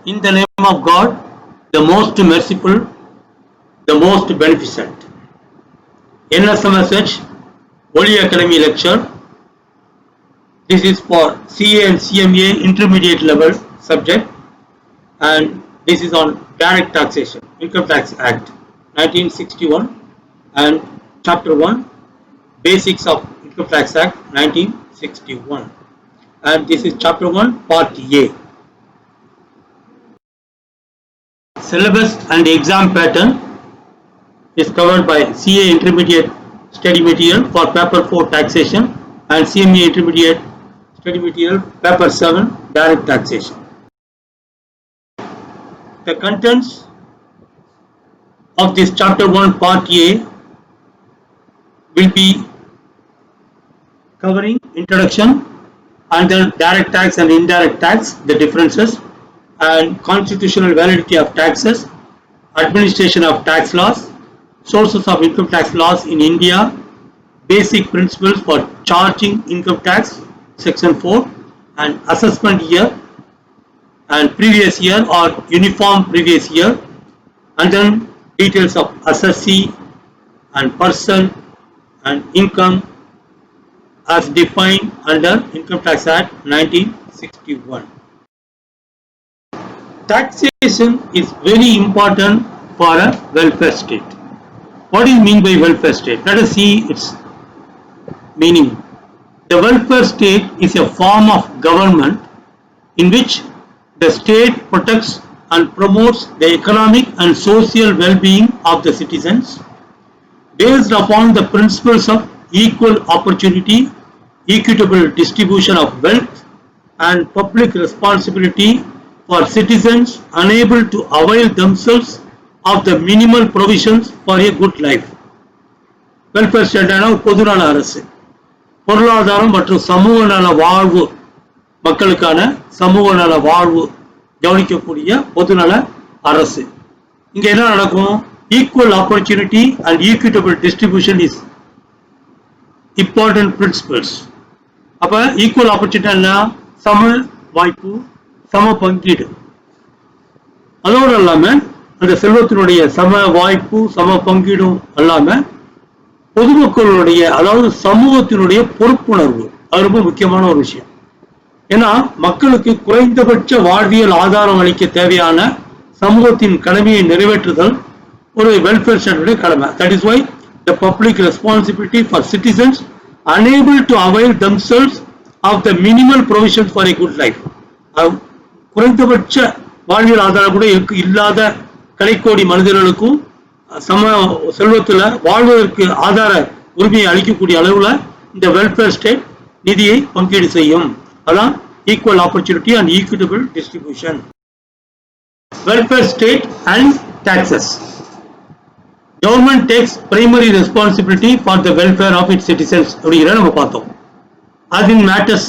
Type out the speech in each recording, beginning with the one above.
In the name of God, the most merciful, the most beneficent. NSMSH Holy Academy lecture. This is for CA and CMA intermediate level subject, and this is on direct taxation, Income Tax Act 1961 and Chapter 1, Basics of Income Tax Act 1961, and this is Chapter 1, Part A. Syllabus and exam pattern is covered by CA Intermediate Study Material for Paper 4 Taxation and CMA Intermediate Study Material Paper 7 Direct Taxation. The contents of this Chapter 1 Part A will be covering introduction and then direct tax and indirect tax, the differences, and constitutional validity of taxes, administration of tax laws, sources of income tax laws in India, basic principles for charging income tax, section 4, and assessment year and previous year or uniform previous year, and then details of assessee and person and income as defined under Income Tax Act 1961. Taxation is very important for a welfare state. What do you mean by welfare state? Let us see its meaning. The welfare state is a form of government in which the state protects and promotes the economic and social well-being of the citizens based upon the principles of equal opportunity, equitable distribution of wealth, and public responsibility for citizens unable to avail themselves of the minimal provisions for a good life. Welfare state பொதுநல அரசு, பொருளாதாரம் மற்றும் சமூக நல வாழ்வு, மக்களுக்கான சமூக நல வாழ்வு கவனிக்கக்கூடிய பொதுநல அரசு. இங்க என்ன நடக்கும்? Equal opportunity and equitable distribution is important principles. அப்ப equal opportunity சம வாய்ப்பு, சம பங்கீடு. அதோடு இல்லாம அந்த செல்வத்தினுடைய சம வாய்ப்பு, சம பங்கீடும் இல்லாம பொதுமக்களுடைய, அதாவது சமூகத்தினுடைய பொறுப்புணர்வு, அது ரொம்ப முக்கியமான ஒரு விஷயம். ஏன்னா மக்களுக்கு குறைந்தபட்ச வாழ்வியல் ஆதாரம் அளிக்க தேவையான சமூகத்தின் கடமையை நிறைவேற்றுதல் ஒரு வெல்ஃபேர் ஸ்டேட்டுடைய கடமை. That is why the public responsibility for citizens unable to avail themselves of the minimal provisions for a good life. குறைந்தபட்ச வாழ்வியல் ஆதாரம் கூட இல்லாத கடைக்கோடி மனிதர்களுக்கும் சம செல்வத்துல வாழ்வதற்கு ஆதார உரிமையை அளிக்கக்கூடிய அளவுல இந்த வெல்ஃபேர் ஸ்டேட் நிதியை பங்கீடு செய்யும். அதான் equal opportunity and equitable distribution. Welfare state and taxes. Government takes primary responsibility for the welfare of its citizens அப்படிங்கிற நம்ம பார்த்தோம். As in matters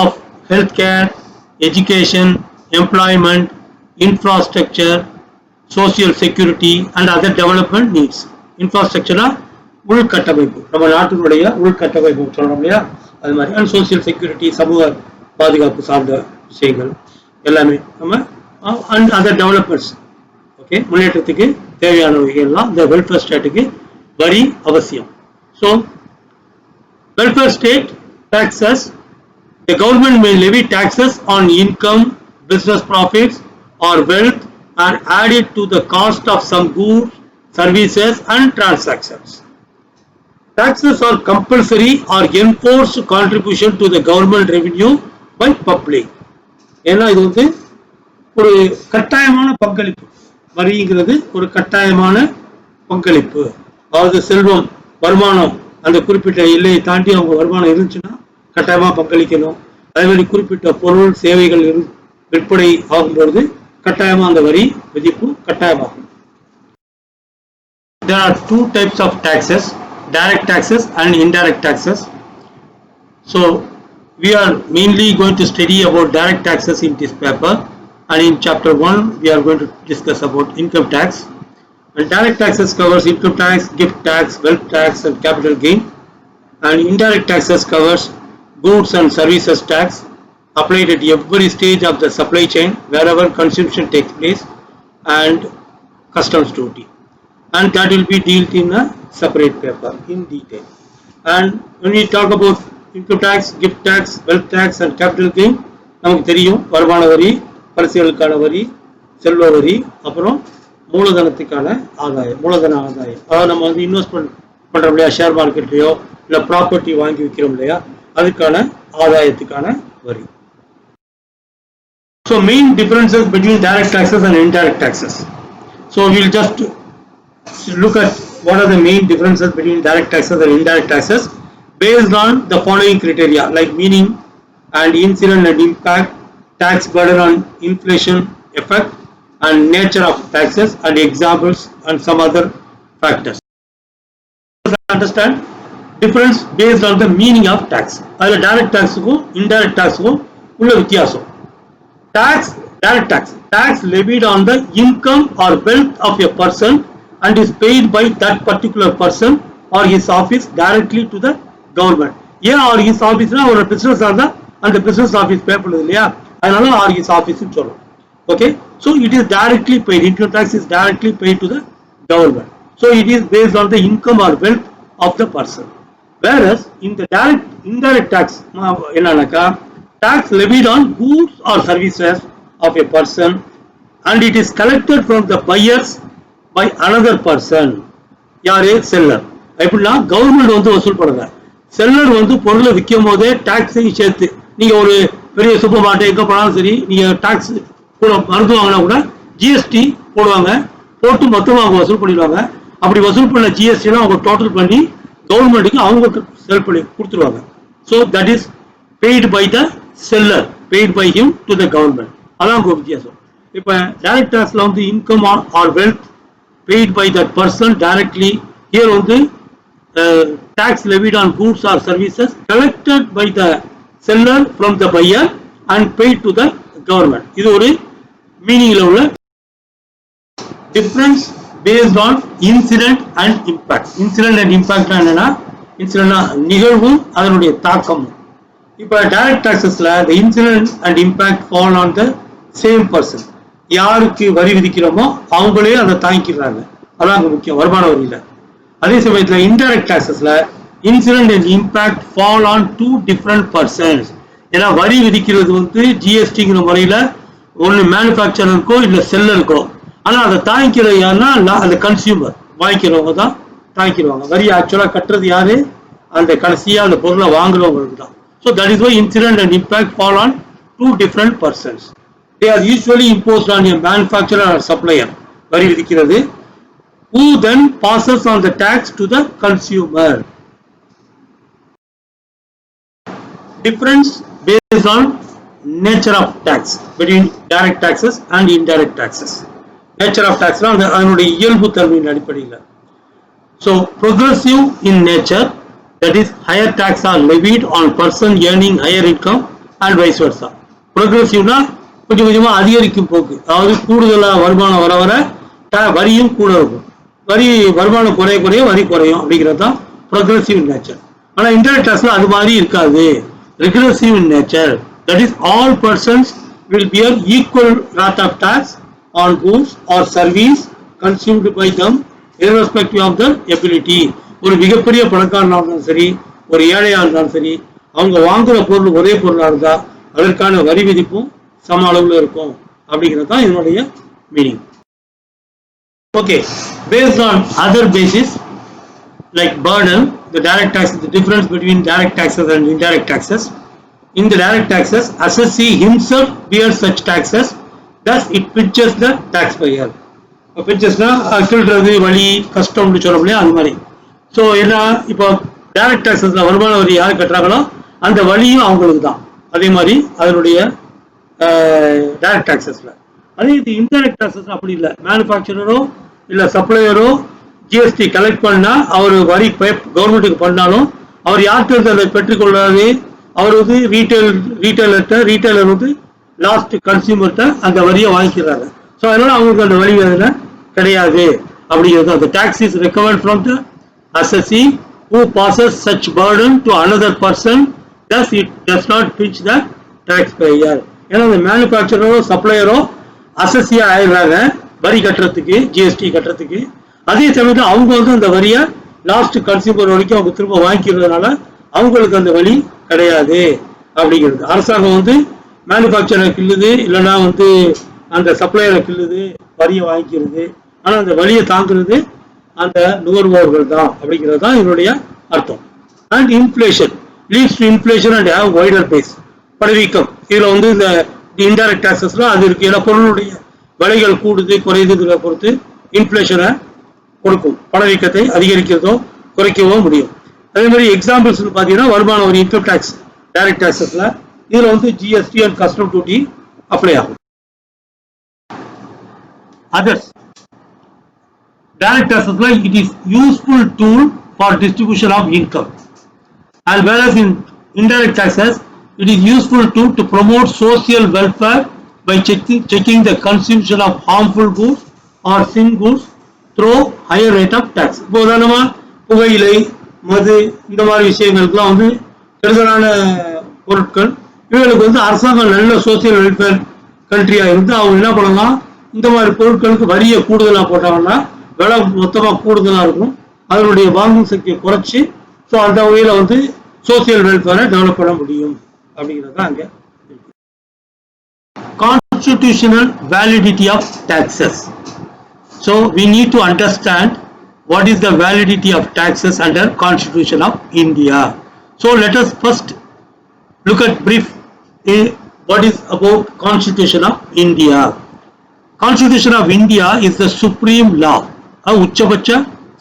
of healthcare, education, employment, infrastructure, social security and other development needs. Infrastructure உள்கட்டமைப்பு, நம்ம நாட்டினுடைய உள்கட்டமைப்பு சொல்றோம் இல்லையா, அது மாதிரி. அண்ட் சோசியல் செக்யூரிட்டி, சமூக பாதுகாப்பு சார்ந்த விஷயங்கள் எல்லாமே நம்ம அண்ட் அதர் டெவலப்மெண்ட்ஸ். ஓகே, முன்னேற்றத்துக்கு தேவையானவைகள்லாம் இந்த வெல்ஃபேர் ஸ்டேட்டுக்கு வரி அவசியம். So welfare state taxes. The government may levy taxes on income, business profits or wealth and add it to the cost of some goods, services and transactions. Taxes are compulsory or enforced contribution to the government revenue by public. ஏன்னா இது வந்து ஒரு கட்டாயமான பங்களிப்பு. வரிங்கிறது ஒரு கட்டாயமான பங்களிப்பு. அதாவது செல்வம், வருமானம் அந்த குறிப்பிட்ட எல்லையை தாண்டி அவங்க வருமானம் இருந்துச்சுன்னா கட்டாயமா பங்களிக்கணும். அதே மாதிரி குறிப்பிட்ட பொருள் சேவைகள் விற்பனை ஆகும்பொழுது கட்டாயமா அந்த வரி விதிப்பு கட்டாயமாகும். There are two types of taxes, direct taxes and indirect taxes. So we are mainly going to study about direct taxes in this paper, and in chapter 1 we are going to discuss about income tax. And direct taxes covers income tax, gift tax, wealth tax and capital gain, and indirect taxes covers goods and services tax, applied at every stage of the supply chain wherever consumption takes place, and customs duty, and that will be dealt in a separate paper in detail. And when we talk about income tax, gift tax, wealth tax and capital gain, நமக்கு தெரியும் வருமான வரி, பரிசுகளுக்கான வரி, செல்வ வரி, அப்புறம் மூலதனத்துக்கான ஆதாயம், மூலதன ஆதாயம், அதாவது நம்ம வந்து இன்வெஸ்ட்மெண்ட் பண்றோம் இல்லையா, ஷேர் மார்க்கெட்லயோ இல்ல ப்ராப்பர்ட்டி வாங்கி விற்கிறோம் இல்லையா, அதுக்கான ஆதாயத்துக்கான வரி. So main differences between direct taxes and indirect taxes. So we'll just look at what are the main differences between direct taxes and indirect taxes based on the following criteria, like meaning and incident and impact, tax burden on inflation effect, and nature of taxes, and examples and some other factors. Understand difference based on the meaning of tax. Adha direct tax ku indirect tax ku ulla vyathyasam. Direct tax levied on the income or wealth of a person and is paid by that particular person or his office directly to the government. Yeah, or his office na or business are and the business office pay பண்ணுது இல்லையா, அதனால or his office னு சொல்றோம். Okay, so it is directly paid. Income tax is directly paid to the government. So it is based on the income or wealth of the person. Whereas in the indirect tax என்னன்னாக்கா, tax levied on goods or services of a person and it is collected from the buyers by another person. யாரு? Seller. எப்படின்னா government வந்து வசூல் பண்ணுங்க, seller வந்து பொருளை விற்கும் போதே டாக்ஸையும் சேர்த்து, நீங்க ஒரு பெரிய சூப்பர் மார்க்கெட் எங்க போனாலும் சரி, நீங்க டாக்ஸ் கூட மருந்து வாங்கினா கூட ஜிஎஸ்டி போடுவாங்க, போட்டு மொத்தமாக அவங்க வசூல் பண்ணிடுவாங்க. அப்படி வசூல் பண்ண ஜிஎஸ்டி எல்லாம் அவங்க டோட்டல் பண்ணி கவர்மெண்ட்டுக்கு அவங்க செல் பண்ணி கொடுத்துருவாங்க. So that is paid by the seller, paid by him to the government. அதான் வித்தியாசம். இப்போ டைரக்ட் டாக்ஸ்ல வந்து income or wealth paid by that person directly. Here வந்து tax levied on goods or services collected by the seller from the buyer and paid to the government. இது ஒரு மீனிங்ல உள்ள difference based on incident and impact. Incident and impact என்னன்னா, இன்சிடென்ட்னா நிகழ்வும் அதனுடைய தாக்கமும். இப்போ direct டாக்ஸஸ்ல the incident and impact fall on the same person. யாருக்கு வரி விதிக்கிறோமோ அவங்களே அதை தாங்கிக்கிறாங்க. அதான் முக்கியம் வருமான வரியில. அதே சமயத்தில் இன்டைரக்ட் டாக்ஸஸ்ல incident and impact fall on two different persons. ஏன்னா வரி விதிக்கிறது வந்து ஜிஎஸ்டிங்கிற முறையில ஒன்று மேனுஃபேக்சரருக்கோ இல்லை செல்லருக்கோ, ஆனால் அதை தாங்கிக்கிறது யாருன்னா அந்த கன்சியூமர், வாங்கிக்கிறவங்க தான் தாங்கிடுவாங்க. வரி ஆக்சுவலாக கட்டுறது யாரு? அந்த கடைசியாக அந்த பொருளை வாங்குறவங்களுக்கு தான். So that is why incident and impact fall on two different persons. They are usually imposed on a manufacturer or supplier, வரி விதிக்கிறது, who then passes on the tax to the consumer. Difference based on nature of tax between direct taxes and indirect taxes. Nature of tax அதனுடைய இயல்பு தன்மையின் அடிப்படையில். So progressive in nature, that is higher tax are levied on person earning higher income and vice versa. Progressive-னா கொஞ்சம் கொஞ்சமா அதிகரிக்கும் போக்கு, அதாவது கூடுதலா வருமானம் வர வர வரியும் கூட இருக்கும், வரி வருமானம் குறைய குறைய வரி குறையும் அப்படிங்கிறது தான் ப்ரோக்ரெசிவ் இன் நேச்சர். ஆனால் இன்டைரக்ட் டாக்ஸ்ல அது மாதிரி இருக்காது, regressive in nature. That is all persons will bear equal rate of tax on goods or service consumed by them irrespective of the ability. ஒரு மிகப்பெரிய பணக்காரனாக இருந்தாலும் சரி, ஒரு ஏழையாக இருந்தாலும் சரி, அவங்க வாங்குற பொருள் ஒரே பொருளாக இருந்தால் அதற்கான வரி விதிப்பும் சம அளவில் இருக்கும் அப்படிங்கிறது தான் இதனுடைய meaning. Okay, based on other basis like burden, the direct taxes, the difference between direct taxes and indirect taxes. In the direct taxes, assessee himself bears such taxes, thus it pinches the taxpayer. Pinchesனா கிள்றது, வழி, கஷ்டம்னு சொல்றோம் இல்லையா, அது மாதிரி. So என்ன, இப்போ direct டாக்ஸஸ்ல வருமான வரி யார் கட்டுறாங்களோ அந்த வழியும் அவங்களுக்கு தான். அதே மாதிரி அதனுடைய டைரக்ட் டாக்ஸஸ்ல. அதே இது இன்டைரக்ட் டாக்ஸஸ் அப்படி இல்லை. மேனுஃபேக்சரரோ இல்லை சப்ளையரோ ஜிஎஸ்டி கலெக்ட் பண்ணா அவர் வரி கவர்மெண்ட்டுக்கு பண்ணாலும் அவர் யார்கிட்ட அதை பெற்றுக்கொள்ளாது, அவர் வந்து ரீட்டைலர் வந்து லாஸ்ட் கன்சியூமர்கிட்ட அந்த வரியை வாங்கிக்கிறாங்க. ஸோ அதனால அவங்களுக்கு அந்த வரி வேதனை கிடையாது அப்படிங்கிறது. அந்த tax is recovered from the assessee who passes such burden to another person, thus it does not pinch the tax payer. ஏன்னா அந்த மேனுஃபேக்சரரோ சப்ளையரோ அசஸியா ஆயிடுறாங்க வரி கட்டுறதுக்கு, ஜிஎஸ்டி கட்டுறதுக்கு. அதே சமயத்தில் அவங்க வந்து அந்த வரியை லாஸ்ட் கன்சியூமர் வரைக்கும் அவங்க திரும்ப வாங்கிக்கிறதுனால அவங்களுக்கு அந்த வழி கிடையாது அப்படிங்கிறது. அரசாங்கம் வந்து மேனுஃபேக்சரை கிள்ளுது, இல்லைன்னா வந்து அந்த சப்ளையரை கிள்ளுது, வரியை வாங்கிக்கிறது. ஆனால் அந்த வழியை தாங்குறது அந்த நுகர்வோர்கள் தான் அப்படிங்கிறது தான் இதனுடைய அர்த்தம். And inflation leads to inflation and have wider base. பணவீக்கம் இதுல வந்து இந்த இன்டைரக்ட் டாக்ஸஸ்ல அது இருக்கு. ஏன்னா பொருளுடைய விலைகள் கூடுது குறையுதுங்கிற பொறுத்து இன்ஃபிளேஷனை கொடுக்கும். பணவீக்கத்தை அதிகரிக்கிறதோ குறைக்கவோ முடியும். அதே மாதிரி எக்ஸாம்பிள்ஸ் பார்த்தீங்கன்னா வருமான வரி, இன்கம் டேக்ஸ், டைரக்ட் டாக்ஸஸ்ல இதுல வந்து GST and custom duty apply ஆகும். Others, direct taxes like it is useful tool for distribution of income, and whereas in indirect taxes it is useful tool to promote social welfare by checking the consumption of harmful goods or sin goods through higher rate of tax. இப்போ உதாரணமா புகையிலை, மது இந்த மாதிரி விஷயங்களுக்குலாம் வந்து கெடுதலான பொருட்கள், இவங்களுக்கு வந்து அரசாங்கம் நல்ல சோசியல் வெல்ஃபேர் கண்ட்ரியா இருந்து அவங்க என்ன பண்ணலாம், இந்த மாதிரி பொருட்களுக்கு வரியை கூடுதலாக போட்டாங்கன்னா விலை மொத்தமாக கூடுதலாக இருக்கும். அதனுடைய வாங்கும் சக்தியை குறைச்சி ஸோ அந்த வகையில் வந்து சோசியல் வெல்ஃபேரை டெவலப் பண்ண முடியும் அப்படிங்கிறது தான் அங்கே. Constitutional validity of taxes. So we need to understand what is the validity of taxes under Constitution of India. So let us first look at brief what is about Constitution of India. Constitution of India is the supreme law, உச்சபட்ச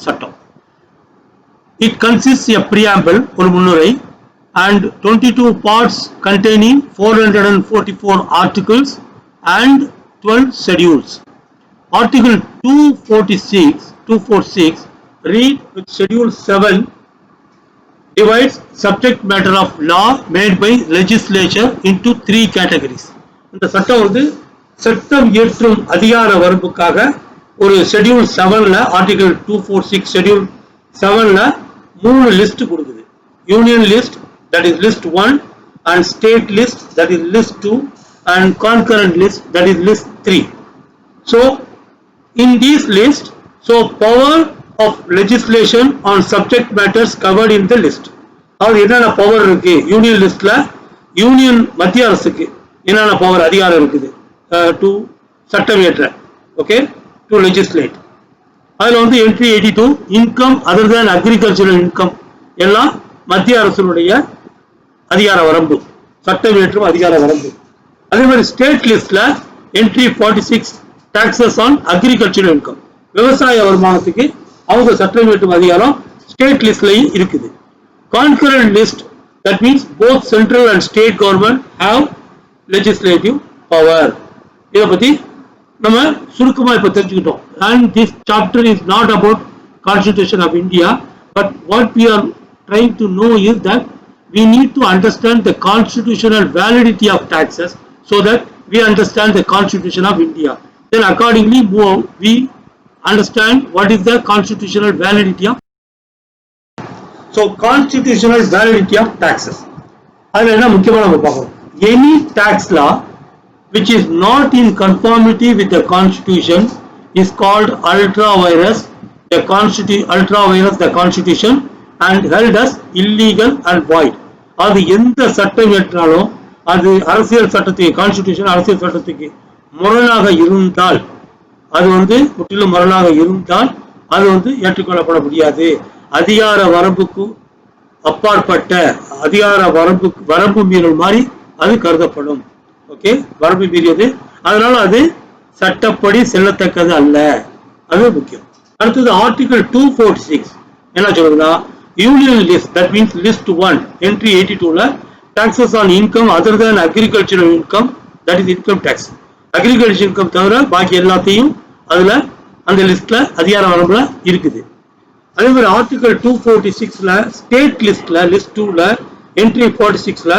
சட்டம். It consists of a preamble, ஒரு முன்னுரை, and 22 parts containing 444 articles and 12 schedules. Article 246 read with Schedule 7 divides subject matter of law made by legislature into 3 categories. இந்த சட்டம் வந்து சட்டம் இயற்றும் அதிகார வரம்புக்காக ஒரு ஷெட்யூல் 7ல ஆர்டிகல் 246 ஷெட்யூல் 7ல 3 லிஸ்ட் கொடுக்குது. Union list, that is list 1, and state list, that is list 2, and concurrent list, that is list 3. So in these lists, so power of legislation on subject matters covered in the list. அது என்னென்ன power இருக்கு union லிஸ்ட்ல, union மத்திய அரசுக்கு என்னென்ன power அதிகாரம் இருக்குது to சட்டம் இயற்ற, ஓகே, டு லெஜிஸ்லேட். அதில் வந்து entry 82 income other than agricultural income எல்லாம் மத்திய அரசினுடைய அதிகார வரம்பு, சட்டம் இயற்றும் அதிகார வரம்பு. அதே மாதிரி ஸ்டேட் லிஸ்ட்ல entry 46 taxes on agricultural income, விவசாய வருமானத்துக்கு அவங்க சட்டம் இயற்றும் அதிகாரம் ஸ்டேட் லிஸ்ட்லயும் இருக்குது. Concurrent list, that means both central and state government have legislative power. இதை பத்தி நம்ம சுருக்கமா இப்ப தெரிஞ்சுக்கிட்டோம். And this chapter is not about Constitution of India, but what we are trying to know is that we need to understand the constitutional validity of taxes so that we understand the Constitution of India. Then accordingly we understand what is the constitutional validity of. So constitutional validity of taxes. அதுல என்ன முக்கியமா நம்ம பார்க்கணும், any tax law which is not in conformity with the constitution is called ultra virus the constitution and held as illegal and void. அது எந்த சட்டம் ஏற்றாலும் அது அரசியல் சட்டத்துக்கு, கான்ஸ்டிடியூஷன் அரசியல் சட்டத்துக்கு முரணாக இருந்தால், அது வந்து முற்றிலும் முரணாக இருந்தால் அது வந்து ஏற்றுக்கொள்ளப்பட முடியாது. அதிகார வரம்புக்கு அப்பாற்பட்ட அதிகார வரம்பு மீறல் மாதிரி அது கருதப்படும். ஓகே, வரம்பு மீறியது, அதனால அது சட்டப்படி செல்லத்தக்கது அல்ல. அது முக்கியம். அடுத்தது ஆர்டிகல் 246 என்ன சொல்லுதுன்னா, union list, that means list 1 entry 82ல taxes on income other than agricultural income, that is income tax. Agriculture income தவிர பாக்கி எல்லாத்தையும் அதுல அந்த லிஸ்ட்ல அதிகார வரம்புல இருக்குது. அதே மாதிரி ஆர்டிகல் 246ல ஸ்டேட் லிஸ்ட்ல லிஸ்ட் 2ல என்ட்ரி 46ல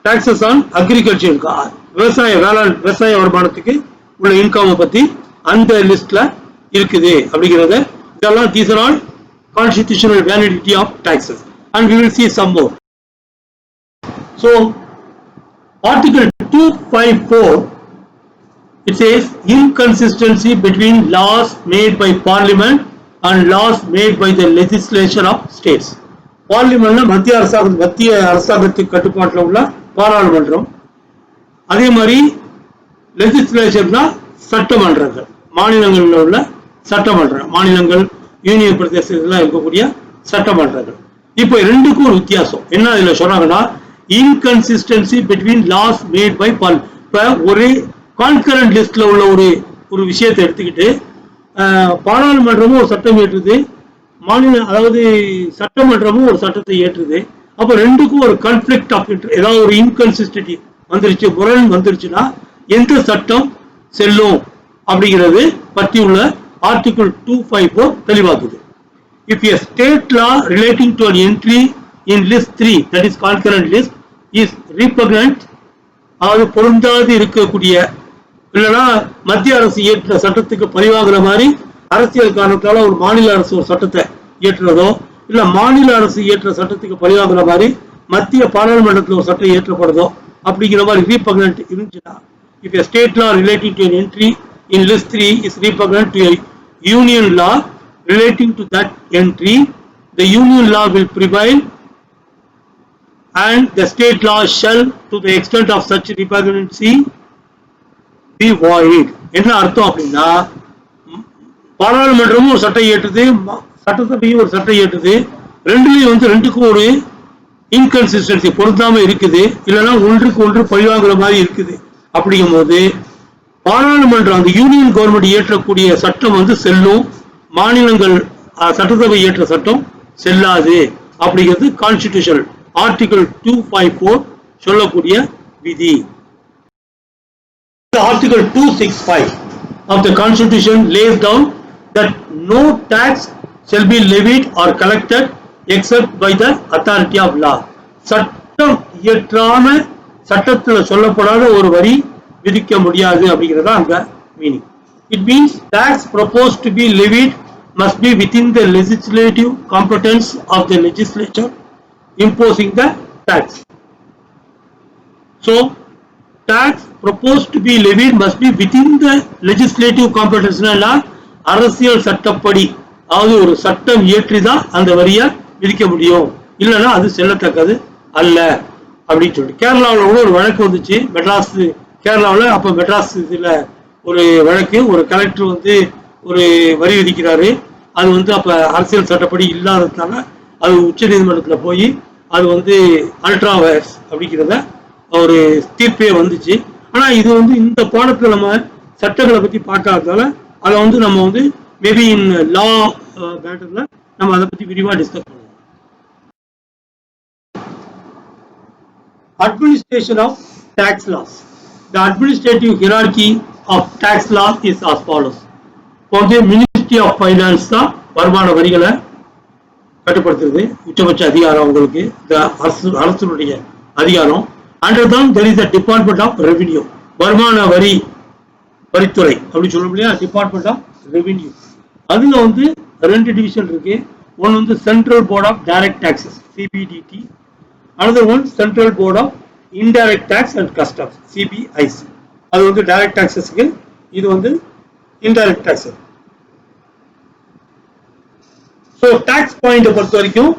டாக்ஸஸ் ஆன் அக்ரிகல்ச்சர் இன்கம், விவசாய வருமானத்துக்கு உள்ள இன்கம் பத்தி அந்த லிஸ்ட்ல இருக்குது அப்படிங்கறத. இதெல்லாம் these are all constitutional validity of taxes and we will see some more. So article 254, it says inconsistency between laws made by parliament and laws made by the legislature of states. பார்லிமெண்ட்ல மத்திய அரசாங்கத்துக்கு கட்டுப்பாட்டில் உள்ள பாராளுமன்றம், அதே மாதிரி லெஜிஸ்லேச்சர்னா சட்டமன்றங்கள், மாநிலங்களில் உள்ள சட்டமன்றம், மாநிலங்கள் யூனியன் பிரதேசத்தில் இருக்கக்கூடிய சட்டமன்றங்கள். இப்போ ரெண்டுக்கும் ஒரு வித்தியாசம் என்ன இதுல சொல்றாங்கன்னா, inconsistency between laws made by parliament. இப்ப ஒரே கான்கரண்ட் லிஸ்ட்ல உள்ள ஒரு விஷயத்தை எடுத்துக்கிட்டு பாராளுமன்றமும் ஒரு சட்டம் ஏற்றுது, அதாவது சட்டமன்றமும் ஒரு சட்டத்தை ஏற்றுது. அப்ப ரெண்டுக்கும் ஒரு கான்ஃபிளிக்ட் ஆஃப் இன்ட்ரெஸ்ட், ஏதாவது ஒரு இன்கன்சிஸ்டன்சி வந்துருச்சு, முரண் வந்துருச்சுன்னா எந்த சட்டம் செல்லும் அப்படிங்கிறது பற்றி உள்ள article 254 தெளிவாக்குது. If a state law relating to an entry in list 3, that is concurrent list, is repugnant, அதாவது பொருந்தாது இருக்கக்கூடிய, இல்லைன்னா மத்திய அரசு ஏற்ற சட்டத்துக்கு பதிவாகிற மாதிரி அரசியல் காரணத்தால ஒரு மாநில அரசு ஒரு சட்டத்தை ஏற்றுறதோ, இல்ல மாநில அரசு ஏற்ற சட்டத்துக்கு பதிவாகிற மாதிரி மத்திய பாராளுமன்றத்தில் ஒரு சட்டம் ஏற்றப்படுதோ அப்படிங்கிற மாதிரி repugnant இருந்துச்சுன்னா, if a state law relating to an entry in list 3 is repugnant to a union law relating to that entry, the union law will prevail and the state law shall, to the extent of such repugnancy, be void. என்ன அர்த்தம் அப்படின்னா, பாராளுமன்றமும் ஒரு சட்டம் ஏற்றுது, சட்டசபையும் ஒரு சட்டம் ஏற்றுது, ரெண்டுலயும் ரெண்டுக்கும் ஒரு inconsistency, பொருந்தாம இருக்குது, இல்லைன்னா ஒன்றுக்கு ஒன்று பழிவாங்குற மாதிரி இருக்குது. அப்படிங்கும் போது பாராளுமன்றம் அந்த யூனியன் கவர்மெண்ட் இயற்றக்கூடிய சட்டம் செல்லும், மாநிலங்கள் சட்டசபை ஏற்ற சட்டம் செல்லாது அப்படிங்கிறது கான்ஸ்டிடியூஷன் ஆர்டிகிள் 254 சொல்லக்கூடிய விதி. Article 265 of the constitution lays down that no tax shall be levied or collected except by the authority of law. சட்டம் இயற்றாம சட்டத்தில் சொல்லப்படாத ஒரு வரி விதிக்க முடியாது அப்படிங்கிறதா அந்த meaning. It means tax proposed to be levied must be within the legislative competence of the legislature imposing the tax. So, tax proposed to be levied must be within the legislative competence. அரசியல் சட்டப்படி, அதாவது ஒரு சட்டம் இயற்றிதான் அந்த வரியை விதிக்க முடியும், இல்லைன்னா அது செல்லத்தக்கது அல்ல அப்படின்னு சொல்லிட்டு. கேரளாவில் கூட ஒரு வழக்கு வந்துச்சு, மெட்ராஸ் கேரளாவில். அப்போ மெட்ராஸ் இதில் ஒரு வழக்கு, ஒரு கலெக்டர் ஒரு வரி விதிக்கிறாரு, அது அப்ப அரசியல் சட்டப்படி இல்லாததுனால அது உச்ச நீதிமன்றத்தில் போய் அது அல்ட்ரா வயர்ஸ் அப்படிங்கிறத ஒரு தீர்ப்பே வந்துச்சு. ஆனா இது இந்த பாடத்துல நம்ம சட்டங்களை பத்தி பார்க்காததால அதை நம்ம மேபி இன் லா மேட்டர்ல நம்ம அதை பத்தி விரிவா டிஸ்கஸ் பண்ணுவோம். Administration of tax laws. The administrative hierarchy of tax law is as follows. Ministry of finance தான் வருமான வரிகளை கட்டுப்படுத்துறது, உச்சபட்ச அதிகாரம் அவங்களுக்கு, அரசுடைய அதிகாரம். அண்டர் தான் there is a department of revenue, வருமான வரித்துறை அப்படி சொல்ல முடியாது, டிபார்ட்மெண்ட் ஆஃப் ரெவென்யூ. அதுல ரெண்டு டிவிஷன் இருக்கு. ஒன்னு central board of direct taxes CBDT, another one central board of indirect tax and customs CBIC. அது டைரக்ட் டாக்ஸஸ்க்கு, இது indirect taxes. So tax point பொறுத்த வரைக்கும்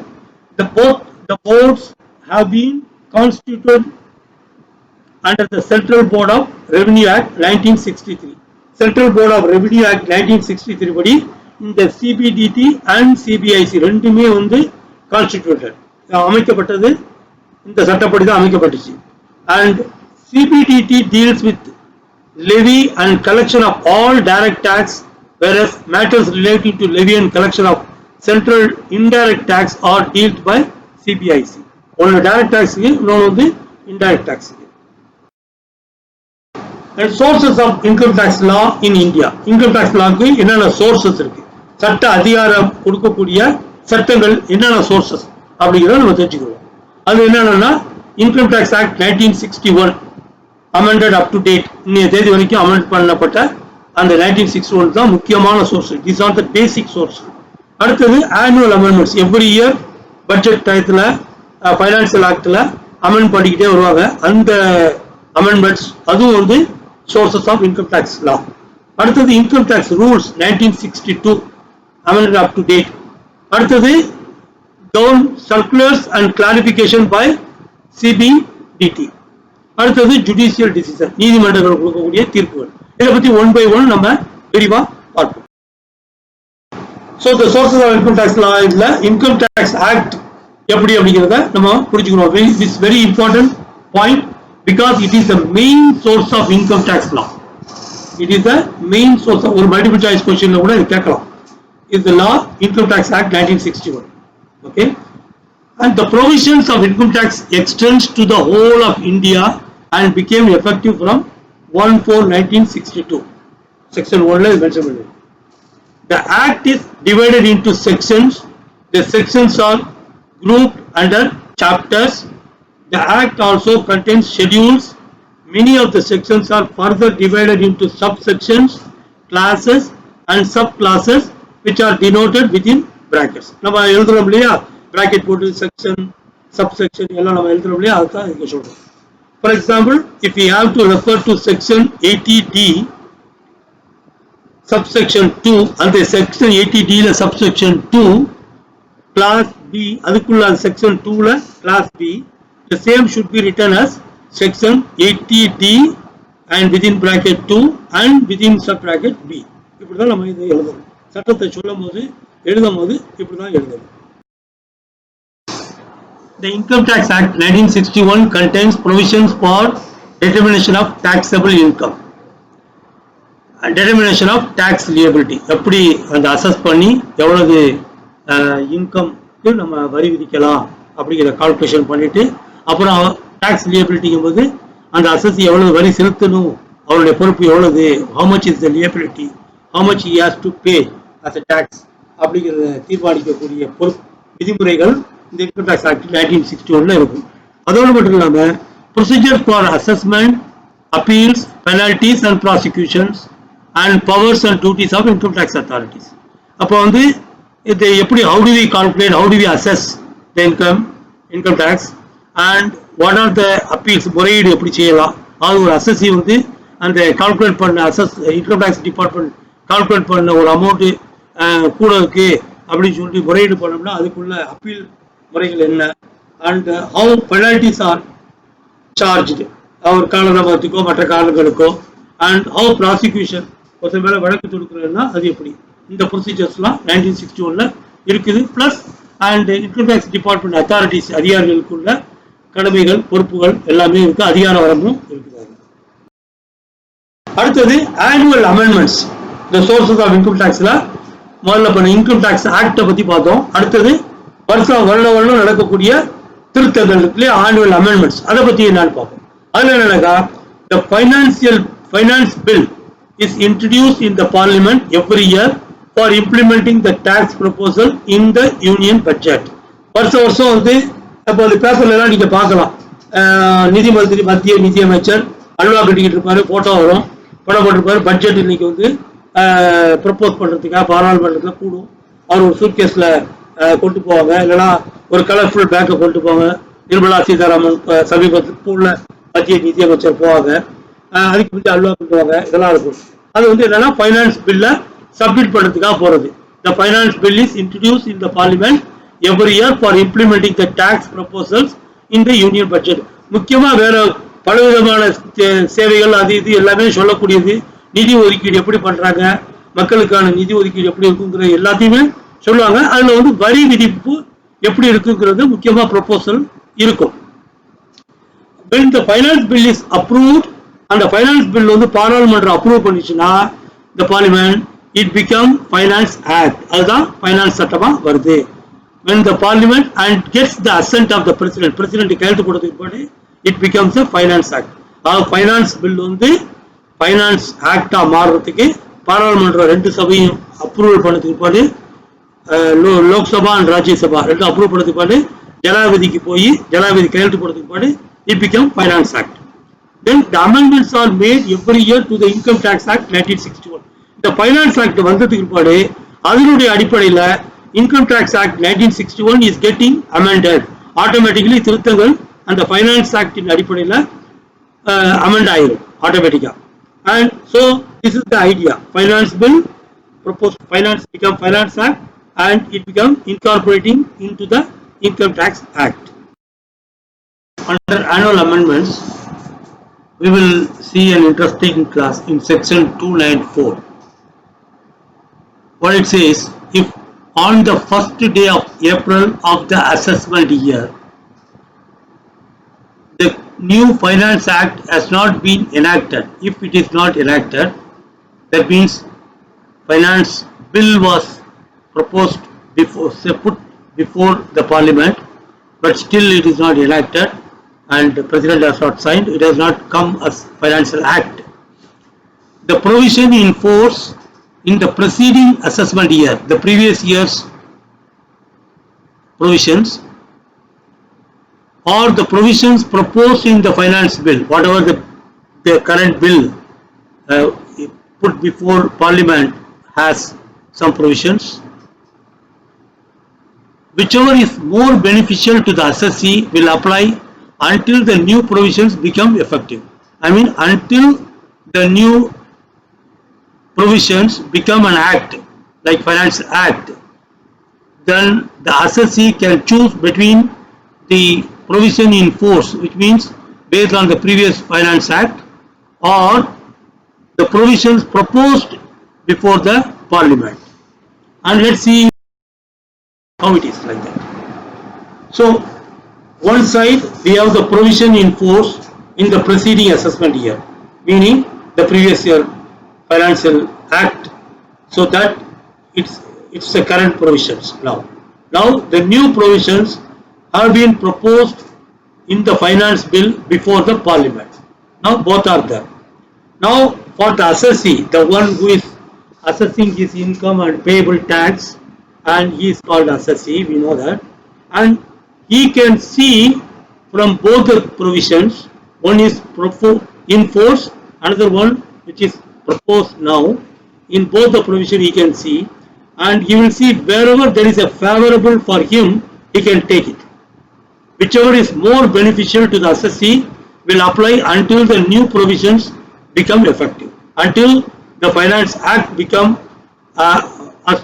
the boards have been constituted under the Central Board of Revenue Act 1963. Central Board of Revenue Act 1963 படி இந்த CBDT and CBIC ரெண்டுமே constituted, அமைக்கப்பட்டது இந்த சட்டப்படி தான் அமைக்கப்பட்டுச்சு. And CBDT deals with levy and collection of all direct tax, whereas matters relating to levy and collection of central indirect tax are dealt by CBIC. One direct tax, இன்னொன்று indirect tax. And sources of income tax law in India. Income tax law க்கு என்னென்ன sources இருக்கு, சட்ட அதிகாரம் கொடுக்கக்கூடிய சட்டங்கள் என்னென்ன sources அப்படிங்கிறத நம்ம தெரிஞ்சுக்கிறோம். அது என்னன்னா income tax act 1961 amended up to date, இன்னைய தேதி வரைக்கும் அமெண்ட் பண்ணப்பட்ட அந்த 1961 தான் முக்கியமான source. these are the basic sources. அடுத்தது annual amendments, every year budget டயத்துல ஃபைனான்சியல் ஆக்ட்ல அமெண்ட் பண்ணிக்கிட்டே வருவாங்க. அந்த amendments அதுவும் வந்து sources of income tax law. அடுத்தது income tax rules 1962 amended up to date. அடுத்தது circulars and clarification by CBDT. அடுத்தது judicial decision, நீதிமன்றங்கள் கொடுக்கக்கூடிய தீர்ப்புகள். இதை பத்தி ஒன் பை ஒன் நம்ம விரிவா பார்ப்போம். So the sources of income tax law is the income tax act எப்படி அப்படிங்கறத நம்ம புரிஞ்சுக்கணும். This is very important point because it is the main source of income tax law. It is the main source of ஒரு multiple choice questionல கூட இது கேட்கலாம். Is the law Income Tax Act 1961. Okay, and the provisions of income tax extends to the whole of India and became effective from 1/4/1962. Section 1 is mentioned. The act is divided into sections. The sections are grouped under chapters. The act also contains schedules. Many of the sections are further divided into subsections, classes and subclasses which are denoted within brackets. நம்ம எழுதுறோம் இல்லையா, bracket போட்டு section subsection எல்லாம் நம்ம எழுதுறோம் இல்லையா, அதுதான் இங்க சொல்றோம். For example, if we have to refer to section 80D subsection 2 and the section 80D ல subsection 2 class B அதுக்குள்ள section 2 ல class B, the same should be written as section 80D and within bracket 2 and within sub bracket B. இப்படிதான் நம்ம இதை எழுதணும். சட்டத்தை சொல்லும் போது எழுதும் போது இப்படிதான் எழுதணும். The Income Tax Act 1961 contains provisions for determination of taxable income and determination of tax liability. எப்படி அந்த அசஸ் பண்ணி எவ்வளவு இன்கம்க்கு நம்ம வரி விதிக்கலாம் அப்படிங்கிற கால்குலேஷன் பண்ணிட்டு அப்புறம் டாக்ஸ் லியபிலிட்டிங்கும் போது அந்த அசஸ் எவ்வளவு வரி செலுத்தணும், அவருடைய பொறுப்பு எவ்வளவு, how much is the liability, how much he has to pay as a tax அப்படிங்கிறத தீர்மானிக்கக்கூடிய பொறுப்பு விதிமுறைகள் இந்த இன்கம் டாக்ஸ் ஆக்ட் 1961 இருக்கும். அதோடு மட்டும் இல்லாம procedure for assessment, appeals, penalties and prosecutions and powers and duties of income tax authorities. அப்போ வந்து இது எப்படி how do we calculate, how do we assess the income tax and what are the appeals, முறையீடு எப்படி செய்யலாம், அது ஒரு அசஸி வந்து அந்த கால்குலேட் பண்ண assess income tax department calculate பண்ண ஒரு அமௌண்ட் கூட இருக்கு அப்படின்னு சொல்லிட்டு முறையீடு பண்ணோம்னா அதுக்குள்ள அப்பீல் முறைகள் என்ன, and how penalties are charged அவர் காலதாமதத்துக்கோ மற்ற காரணங்களுக்கோ, அண்ட் ஹவு ப்ராசிக்யூஷன் ஒருத்தர் மேலே வழக்கு தொடுக்கிறதுனா அது எப்படி, இந்த ப்ரொசீஜர்ஸ்லாம் 1961 இருக்குது. Plus and income tax department authorities அதிகாரிகளுக்குள்ள கடமைகள் பொறுப்புகள் எல்லாமே இருக்கு, அதிகார வரம்பும் இருக்குது. அடுத்தது ஆனுவல் அமெண்ட்மெண்ட்ஸ். இந்த சோர்சஸ் ஆஃப் இன்கம் டேக்ஸ்ல முதல்ல பண்ண இன்கம் டேக்ஸ் ஆக்டை பத்தி பார்த்தோம். அடுத்தது வருடம் நடக்கக்கூடிய திருத்தங்கள் இருக்குல்லையே, ஆனுவல் அமெண்ட்மெண்ட்ஸ், அதை பத்தி என்னன்னு பார்ப்போம். அதுல என்னன்னாக்கா the finance bill is introduced in the parliament every year for implementing the tax proposal in the union budget. வருஷம் வந்து அப்போ அந்த பேப்பர்ல எல்லாம் நீங்க பார்க்கலாம், நிதி மந்திரி மத்திய நிதி அமைச்சர் அல்வா கட்டிக்கிட்டு இருப்பாரு, போட்டோ வரும், படம் போட்டிருப்பாரு, பட்ஜெட் இன்னைக்கு வந்து ப்ரப்போஸ் பண்றதுக்காக பாராளுமன்றத்துல கூடும். அவர் ஒரு சூட்கேஸ்ல கொண்டு போவாங்க, இல்லைன்னா ஒரு கலர்ஃபுல் பேக்கை கொண்டு போவாங்க. நிர்மலா சீதாராமன் சமீபத்துக்கு உள்ள மத்திய நிதி அமைச்சர் போவாங்க, அதுக்கு வந்து அல்வா பண்ணுவாங்க, இதெல்லாம் இருக்கும். அது வந்து என்னன்னா ஃபைனான்ஸ் பில்ல சப்மிட் பண்றதுக்காக போறது. The finance bill is introduced in the parliament every year for implementing the tax proposals in the union budget. முக்கியமா வேற பலவிதமான சேவைகள் அது இது எல்லாமே சொல்லக்கூடியது. நிதி ஒதுக்கீடு எப்படி பண்றாங்க, மக்களுக்கான நிதி ஒதுக்கீடு எப்படி இருக்குங்கிற எல்லாத்தையுமே சொல்லுவாங்க. அதுல வந்து வரி விதிப்பு எப்படி இருக்குங்கிறது முக்கியமா ப்ரொபோசல் இருக்கும். When the finance bill is approved, அந்த finance bill வந்து பாராளுமன்றம் அப்ரூவ் பண்ணிச்சுன்னா the parliament it become finance act, அதுதான் ஃபைனான்ஸ் சட்டமா வருது. When the parliament and gets the assent of the president கையெழுத்து போடுறதுக்கு முன்னாடி it becomes a finance act. Finance bill வந்து ஃபைனான்ஸ் ஆக்டா மாறுறதுக்கு பாராளுமன்றம் ரெண்டு சபையும் அப்ரூவல் பண்ணதுக்கு பின்னாடி, லோக்சபா அண்ட் ராஜ்யசபா ரெண்டு அப்ரூவ் பண்ணதுக்கு பின்னாடி ஜனாதிபதிக்கு போய் ஜனாதிபதி கையெழுத்து போடுறதுக்கு பின்னாடி it become finance act. Then the amendments are made every year to the Income Tax Act 1961. இந்த ஃபைனான்ஸ் ஆக்ட் வந்ததுக்கு பின்னாடி அதனுடைய அடிப்படையில் income tax act 1961 is getting amended. Automatically திருத்தங்கள் அந்த ஃபைனான்ஸ் ஆக்டின் அடிப்படையில் amend ஆயிரும் automatically. And so this is the idea. Finance bill proposed finance become finance act and it become incorporating into the income tax act. Under annual amendments, we will see an interesting class in section 294. What it says, if on the first day of April of the assessment year, the new finance act has not been enacted. If it is not enacted, that means finance bill was proposed before, put before the parliament, but still it is not enacted and the president has not signed, it has not come as financial act. The provision in force in the preceding assessment year, the previous year's provisions, or the provisions proposed in the finance bill, whatever the current bill put before parliament has some provisions, whichever is more beneficial to the assessee will apply until the new provisions become effective. I mean until the new provisions become an act like finance act, then the assessee can choose between the provision in force, which means based on the previous finance act, or the provisions proposed before the parliament. And let's see how it is like that. So one side we have the provision in force in the preceding assessment year, meaning the previous year financial act, so that it's the current provisions now. Now the new provisions have been proposed in the finance bill before the parliament. Now both are there. Now for the assessee, the one who is assessing his income and payable tax, and he is called assessee, we know that, and he can see from both the provisions, one is in force, another one which is proposed now. In both the provision he can see, and he will see wherever there is a favorable for him, he can take it. Whichever is more beneficial to the assessee will apply until the new provisions become effective, until the finance act become as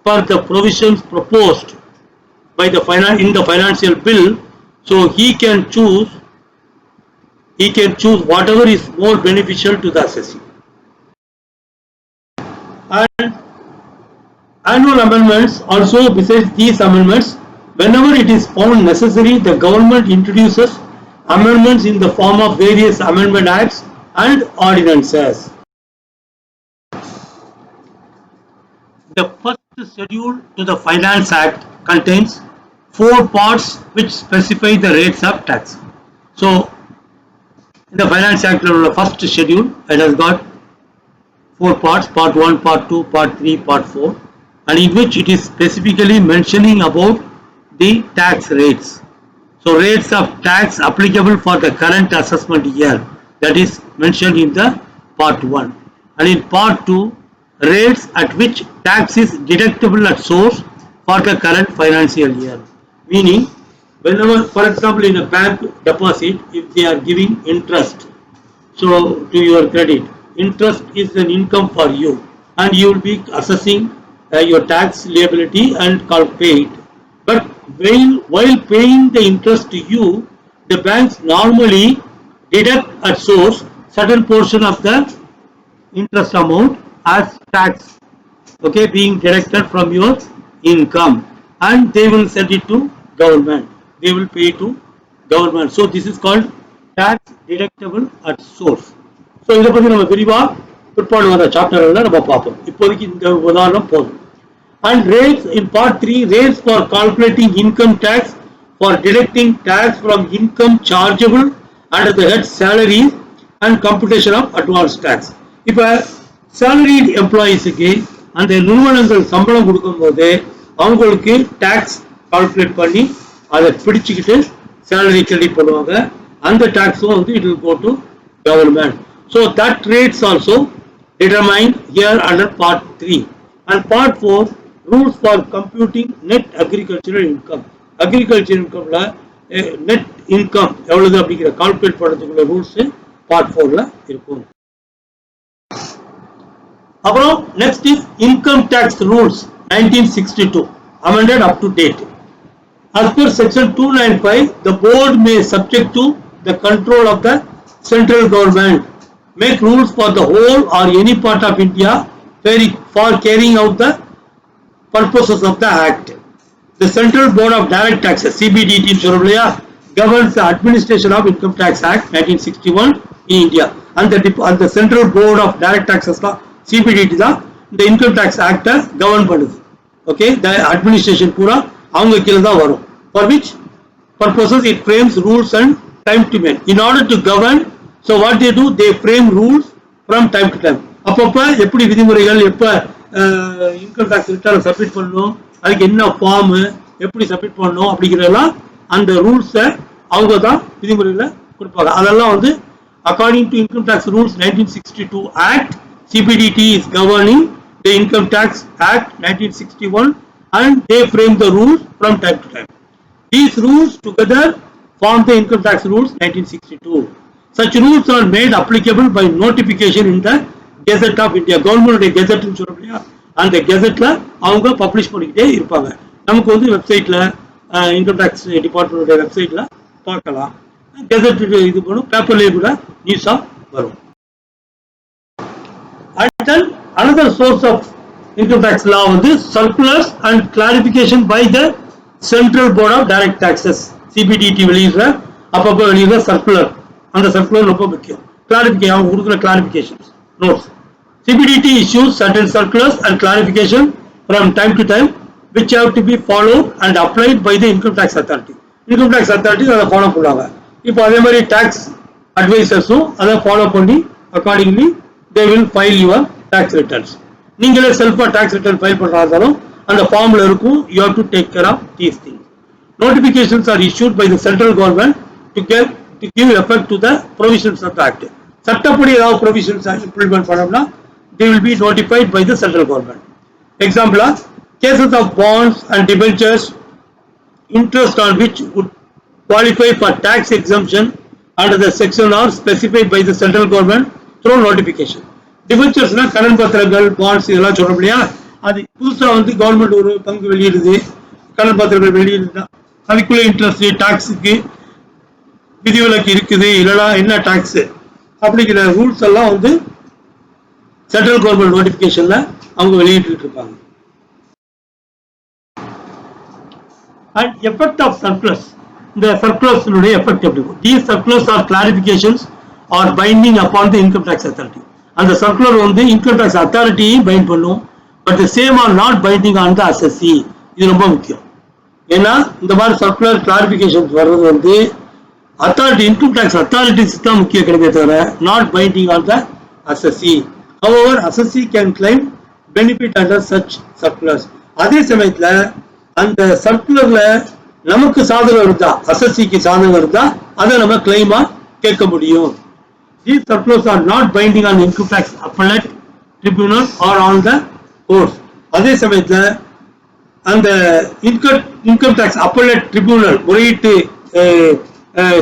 per the provisions proposed by the in the financial bill. So he can choose whatever is more beneficial to the assessee. And annual amendments also, besides these amendments, whenever it is found necessary, the government introduces amendments in the form of various amendment acts and ordinances. The first schedule to the Finance Act contains 4 parts which specify the rates of tax. So in the Finance Act, the first schedule, it has got 4 parts, part 1, part 2, part 3, part 4, and in which it is specifically mentioning about the tax rates. So rates of tax applicable for the current assessment year, that is mentioned in the part 1, and in part 2, rates at which tax is deductible at source for the current financial year. Meaning, whenever, for example, in a bank deposit, if they are giving interest, so to your credit, interest is an income for you, and you will be assessing your tax liability and pay it. But while paying the interest to you, the banks normally deduct at source certain portion of the interest amount as tax, okay, being deducted from your income, and they will send it to government. They will pay to government. So this is called tax deductible at source. So இதை பத்தி நம்ம விரிவா பிற்பாடு வர சாப்டர்ல நம்ம பார்ப்போம். இப்போதைக்கு இந்த உதாரணம் போதும். And rates in part 3, rates for calculating income tax, for deducting tax from income chargeable under the head salaries and computation of advance tax. இப்ப salaried employeesக்கு அந்த நிறுவனங்கள் சம்பளம் கொடுக்கும்போது அவங்களுக்கு tax calculate பண்ணி அதை பிடிச்சிக்கிட்டு salary credit பண்ணுவாங்க. அந்த taxும் வந்து it will go to government. So that rates also determined here under part 3. And part 4, rules for computing net agricultural income. Agricultural income la net income எவ்வளவு அப்படிங்கிற கால்குலேட் பண்றதுக்குள்ள rules part 4ல இருக்கும். அப்புறம் next is income tax rules 1962 amended up to date. As per section 295, the board may subject to the control of the central government make rules for the whole or any part of India for carrying out the purposes of the act. The Central Board of Direct Taxes CBDT governs the administration of Income Tax Act 1961 in India, and the Central Board of Direct Taxes CBDT the Income Tax Act govern பண்ணுது. Okay, the administration பூரா அவங்க கீழ தான் வரும். For which purposes it frames rules and time to time. In order to govern, so what they do, they frame rules from time to time. அப்பப்ப எப்படி விதிமுறைகள், எப்ப இன்கம் டாக்ஸ் ரிட்டர்ன் சப்மிட் பண்ணணும், அதுக்கு என்ன ஃபார்ம், எப்படி சப்மிட் பண்ணணும் அப்படிங்கிறதெல்லாம் அந்த ரூல்ஸை அவங்க தான் விதிமுறைகளை கொடுப்பாங்க. அதெல்லாம் வந்து according to income tax rules 1962 act, CBDT is governing the Income Tax Act 1961 and they frame the rules from time to time. These rules together form the Income Tax Rules 1962. Such rules are made applicable by notification in the Gazette of India. Government Gazette னு சொல்றோம்லையா, அந்த கெசெட்ல அவங்க publish பண்ணிக்கிட்டே இருப்பாங்க. நமக்கு வந்து வெப்சைட்ல income tax டிபார்ட்மெண்டோட வெப்சைட்ல பார்க்கலாம். கெசெட் இது பண்ணும், பேப்பர்லேயே கூட நியூஸா வரும். And then another source of income tax law வந்து circulars and clarification by the Central Board of Direct Taxes CBDT வெளியிடுற அப்பப்ப வெளியிடுற சர்க்குலர், அந்த சர்க்குலர் ரொம்ப முக்கியம். கிளாரிஃபிகேஷன் அவங்க கொடுக்குற clarifications notes. CBDT issues certain circulars and clarification from time to time which have to be followed and applied by the Income Tax Authority. Income Tax Authority அதை follow பண்ணுவாங்க. இப்போ அதே மாதிரி டாக்ஸ் அட்வைசர்ஸும் அதை ஃபாலோ பண்ணி accordingly they will file your tax returns. நீங்களே செல்ஃபா tax return file பண்றதா இருந்தாலும் அந்த ஃபார்ம்ல இருக்கும். you have to take care of these things. Notifications are issued by the central government to give effect to the provisions of the act. சட்டப்படி ஏதாவது provisions implement பண்ணோம்னா they will be notified by the central government. Example, cases of bonds and debentures interest on which would qualify for tax exemption under the section are specified by the central government through notification. டிபென்ச்சர்ஸ்னா கடன் பத்திரங்கள், bonds இதெல்லாம் சொல்றோம் இல்லையா, அது புதுசா வந்து government ஒரு பங்கு வெளியிடுது, கடன் பத்திரங்கள் வெளியிடுதுன்னா அதுக்குள்ள இன்ட்ரெஸ்ட், டாக்ஸுக்கு விதிவிலக்கு இருக்குது, இல்லைனா என்ன டாக்ஸ் அப்படிங்கிற ரூல்ஸ் எல்லாம் வந்து சென்ட்ரல் கவர்மெண்ட் நோட்டிபிகேஷன்ல அவங்க வெளியிட்டு இருப்பாங்க. அண்ட் எஃபெக்ட் ஆஃப் சர்க்குலர்ஸ், இந்த சர்க்குலர்ஸ்னுடைய எஃபெக்ட் எப்படி இருக்கும்? These circulars are clarifications or binding upon the Income Tax Authority. அந்த சர்க்குலர் வந்து இன்கம் டாக்ஸ் அத்தாரிட்டியை பைண்ட் பண்ணும், but same are not binding on the assessee. இது ரொம்ப முக்கியம். ஏன்னா இந்த மாதிரி சர்க்குலர் கிளாரிபிகேஷன்ஸ் வர்றது வந்து அத்தாரிட்டி, இன்கம் டாக்ஸ் அத்தாரிட்டிஸ் தான் முக்கிய கிடைக்கவே தவிர not binding on the assessee. However, assessee can claim benefit under such circulars. அதே சமயத்துல அந்த சர்க்குலர்ல நமக்கு சாதகம் இருந்தா, அசஸ்ஸிக்கு சாதகம் இருந்தா அதை நம்ம கிளைமா கேட்க முடியும். These circulars are not binding on income tax appellate tribunal or on the courts. அதே சமயத்துல அந்த இன்கம் டாக்ஸ் அப்பல்லட் ட்ரிபியூனல் முறையீட்டு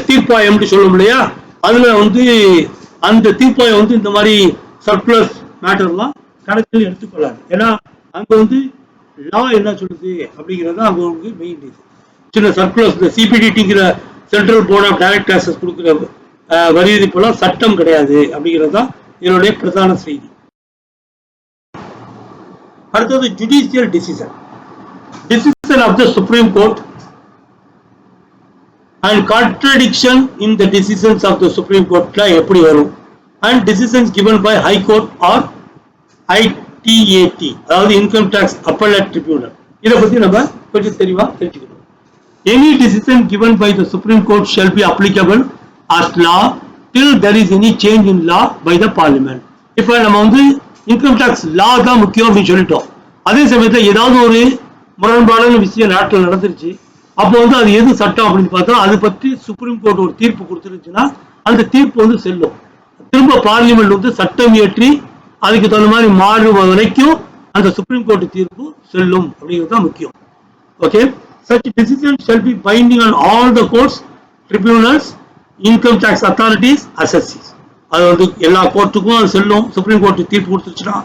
தீர்ப்பாயம் சொல்லும் இல்லையா, அதுல வந்து அந்த தீர்ப்பாயம் வந்து இந்த மாதிரி சர்க்குலர்ஸ் மேட்டர்லாம் கணக்கில் எடுத்துக்கொள்ளாது. ஏன்னா அங்க வந்து லா என்ன சொல்லுது அப்படிங்கிறது அங்க வந்து மெயின் இது. சின்ன சர்க்குலர்ஸ் இந்த சிபிடிடிங்கிற central board of direct taxes கொடுக்குற வரி விதிப்புலாம் சட்டம் கிடையாது அப்படிங்கிறது தான் இதனுடைய பிரதான செய்தி. அடுத்தது judicial decision. Decision of the Supreme Court and contradiction in the decisions of the Supreme Court எப்படி வரும், and decisions given by High Court or ITAT, அதாவது Income Tax Appellate Tribunal. இதை பத்தி நம்ம கொஞ்சம் தெளிவா தெரிஞ்சுக்கணும். Any decision given by the Supreme Court shall be applicable as law till there is any change in law by the Parliament. இப்ப நம்ம வந்து இன்கம் டாக்ஸ் லா தான் முக்கியம் அப்படின்னு சொல்லிட்டோம். அதே சமயத்துல ஏதாவது ஒரு முரண்பாடான விஷயம் நாட்டில் நடந்துருச்சு, அப்போ வந்து அது எது சட்டம் அப்படின்னு பார்த்தா அதை பற்றி சுப்ரீம் கோர்ட் ஒரு தீர்ப்பு கொடுத்துருச்சுன்னா அந்த தீர்ப்பு வந்து செல்லும். திரும்ப பார்லிமெண்ட் வந்து சட்டம் இயற்றி அதுக்கு தகுந்த மாதிரி மாறும் வரைக்கும் அந்த சுப்ரீம் கோர்ட் தீர்ப்பு செல்லும் அப்படிங்கிறது தான் முக்கியம். Okay, Such decisions shall be binding on all the courts, tribunals, income tax authorities, assessees. அது வந்து எல்லா கோர்ட்டுக்கும் அது செல்லும். சுப்ரீம் கோர்ட் தீர்ப்பு கொடுத்துச்சுன்னா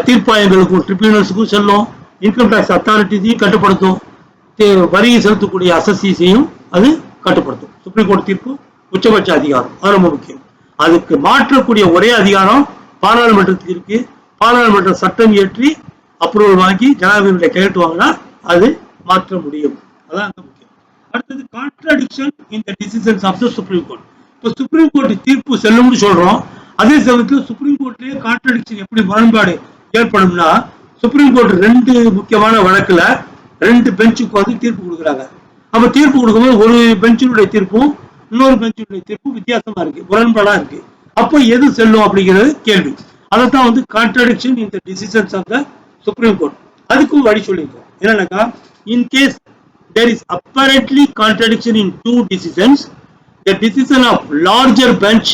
தீர்ப்பாயங்களுக்கும் ட்ரிபியூனல்ஸுக்கும் செல்லும். இன்கம் டேக்ஸ் அத்தாரிட்டிஸையும் கட்டுப்படுத்தும். வரி செலுத்தக்கூடிய அசஸ்ஸீஸையும் அது கட்டுப்படுத்தும். சுப்ரீம் கோர்ட் தீர்ப்பு உச்சபட்ச அதிகாரம், அது ரொம்ப முக்கியம். அதுக்கு மாற்றக்கூடிய ஒரே அதிகாரம் பாராளுமன்றத்துக்கு இருக்கு. பாராளுமன்றம் சட்டம் இயற்றி அப்ரூவல் வாங்கி ஜனாதிபதியுடைய கையெழுத்து வாங்கினா அது மாற்ற முடியும். அதான் முக்கியம். அடுத்தது contradiction in the decisions of the Supreme Court. இப்போ சுப்ரீம் கோர்ட் தீர்ப்பு செல்லும்னு சொல்றோம். அதே சமயத்தில் சுப்ரீம் கோர்ட்லயே கான்ட்ராடிக்ஷன் எப்படி முரண்பாடு ஏற்படும்னா, சுப்ரீம் கோர்ட் 2 முக்கியமான வழக்குல 2 பெஞ்சுக்கு வந்து தீர்ப்பு கொடுக்குறாங்க. அப்ப தீர்ப்பு கொடுக்கும்போது ஒரு பெஞ்சினுடைய தீர்ப்பும் இன்னொரு பெஞ்சினுடைய தீர்ப்பும் வித்தியாசமா இருக்கு, முரண்பாடா இருக்கு. அப்போ எது செல்லும் அப்படிங்கிறது கேள்வி. அதைத்தான் வந்து contradiction in the decisions of the Supreme Court. அதுக்கும் வழி சொல்லியிருக்கோம். என்னன்னாக்கா, in case there is apparently contradiction in 2 decisions, the decision of larger bench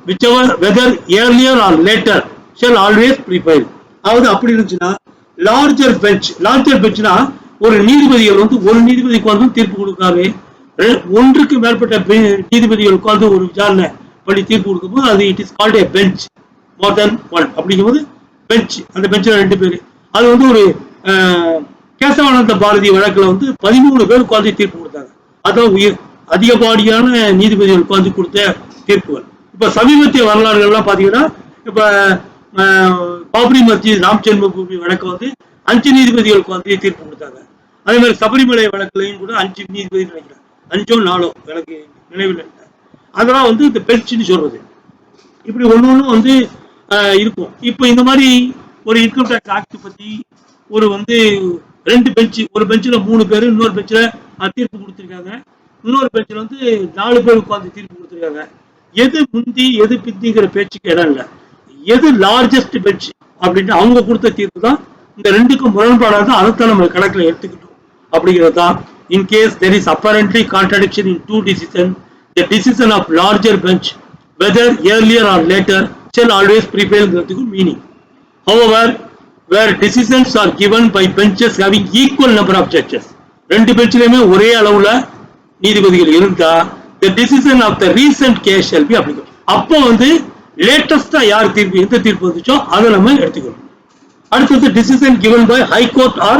whichever whether earlier or later shall always prevail. அதாவது அப்படி இருந்துச்சுன்னா லார்ஜர் பெஞ்ச்னா ஒரு நீதிபதிகள் வந்து ஒரு நீதிபதிக்கு வந்து தீர்ப்பு கொடுக்காது, ஒன்றுக்கு மேற்பட்ட நீதிபதிகளுக்கு வந்து ஒரு விசாரணை பண்ணி தீர்ப்பு கொடுக்கும்போது அது it is called A bench, more then one. அப்படிங்கும்போது பெஞ்ச், அந்த பெஞ்சில் 2 பேர். அது வந்து ஒரு கேசவானந்த பாரதி வழக்குல வந்து 13 பேர் உட்காந்து தீர்ப்பு கொடுத்தாங்க. அதான் அதிகப்படியான நீதிபதிகள் உட்காந்து கொடுத்த தீர்ப்புகள். இப்ப சமீபத்திய வரலாறுகள்லாம் பாத்தீங்கன்னா, இப்ப பாபரி மஸ்ஜித் ராம் ஜென்மபூமி வழக்கு வந்து 5 நீதிபதிகள் உட்காந்து தீர்ப்பு கொடுத்தாங்க. அதே மாதிரி சபரிமலை வழக்குலையும் கூட 5 நீதிபதி நினைக்கிறேன், 5ஓ 4ஓ எனக்கு நினைவில் இல்லை. அதெல்லாம் வந்து இந்த பெஞ்சுன்னு சொல்றது. இப்படி ஒன்னொன்னு வந்து இருக்கும். இப்ப இந்த மாதிரி ஒரு இன்கம் டேக்ஸ் ஆக்ட் பத்தி ஒரு வந்து 2 பெஞ்சு, ஒரு பெஞ்சில் 3 பேர், இன்னொரு பெஞ்சில் தீர்ப்பு கொடுத்துருக்காங்க, இன்னொரு பெஞ்சில் வந்து 4 பேர் உட்காந்து தீர்ப்பு கொடுத்துருக்காங்க. எது முந்தி எது பிந்திங்கிற பேச்சுக்கு இடம் இல்லை. எது லார்ஜஸ்ட் பெஞ்ச் அப்படின்னு அவங்க கொடுத்த தீர்ப்பு தான் இந்த 2க்கும் முரண்பாடாக தான், அதைத்தான் நம்ம கணக்கில் எடுத்துக்கிட்டோம். அப்படிங்கிறது தான் in case there is apparently contradiction in 2 decisions, the decision of larger bench whether earlier or later shall always prevailங்கிறதுக்கு meaning. However, where decisions are given by benches having equal number of judges, 2 பெஞ்சிலுமே ஒரே அளவுல நீதிபதிகள் இருந்தா the decision of the recent case shall be applicable. அப்போ வந்து லேட்டஸ்டா யார் தீர்ப்பு, எந்த தீர்ப்பு வந்துச்சோ அதை நம்ம எடுத்துக்கணும். அடுத்தது decision given by high court or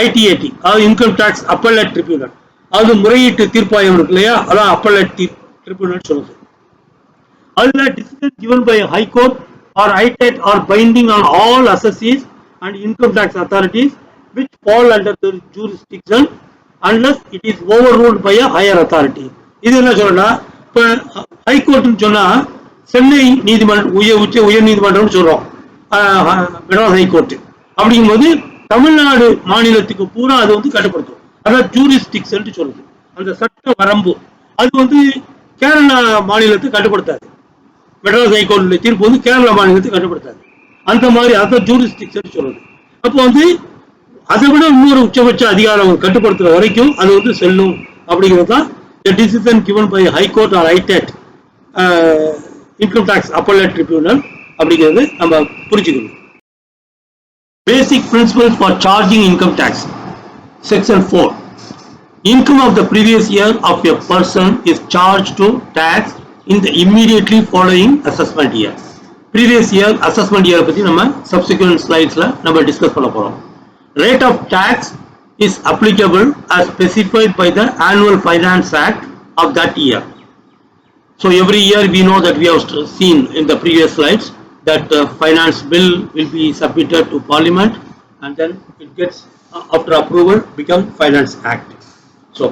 ITAT, அதாவது இன்கம் டாக்ஸ் அப்பல்லட் ட்ரிபியூனல், அது முறையீட்டு தீர்ப்பாயம் இருக்கு இல்லையா, அதான் அப்பல்லட் ட்ரிபியூனல் சொல்லுது. அதுல decision given by high court or ITAT are binding on all assessees and income tax authorities which fall under the jurisdiction unless it is overruled by a higher authority. இது என்ன சொல்லலாம், இப்ப ஹைகோர்ட்னு சொன்னா சென்னை நீதிமன்றம், உயர் நீதிமன்றம் சொல்றோம், மெட்ராஸ் ஹைகோர்ட். அப்படிங்கும்போது தமிழ்நாடு மாநிலத்துக்கு பூரா அது வந்து கட்டுப்படுத்தும். அதாவது ஜூரிஸ்டிக்ஷன் சொல்லுது, அந்த சட்ட வரம்பு. அது வந்து கேரளா மாநிலத்தை கட்டுப்படுத்தாது. மெட்ராஸ் ஹைகோர்ட் தீர்ப்பு வந்து கேரளா மாநிலத்தை கட்டுப்படுத்தாது. அந்த மாதிரி அதை ஜூரிஸ்டிக்ஷன் சொல்லுது. அப்போ வந்து அதை விட இன்னொரு உச்சபட்ச அதிகாரம் கட்டுப்படுத்துற வரைக்கும் அது வந்து செல்லும். அப்படிங்கிறது தான் the decision given by high court or ITAT, income tax appellate tribunal அப்படிங்கிறது நம்ம புரிஞ்சுக்கணும். Basic principles for charging income tax. Section 4. Income of the previous year of a person is charged to tax in the immediately following assessment year. Previous year assessment year பத்தி நம்ம subsequent slides-ல நம்ம discuss பண்ண போறோம். Rate of tax is applicable as specified by the Annual Finance Act of that year. So every year we know that we have seen in the previous slides that finance bill will be submitted to Parliament and then it gets after approval become Finance Act. So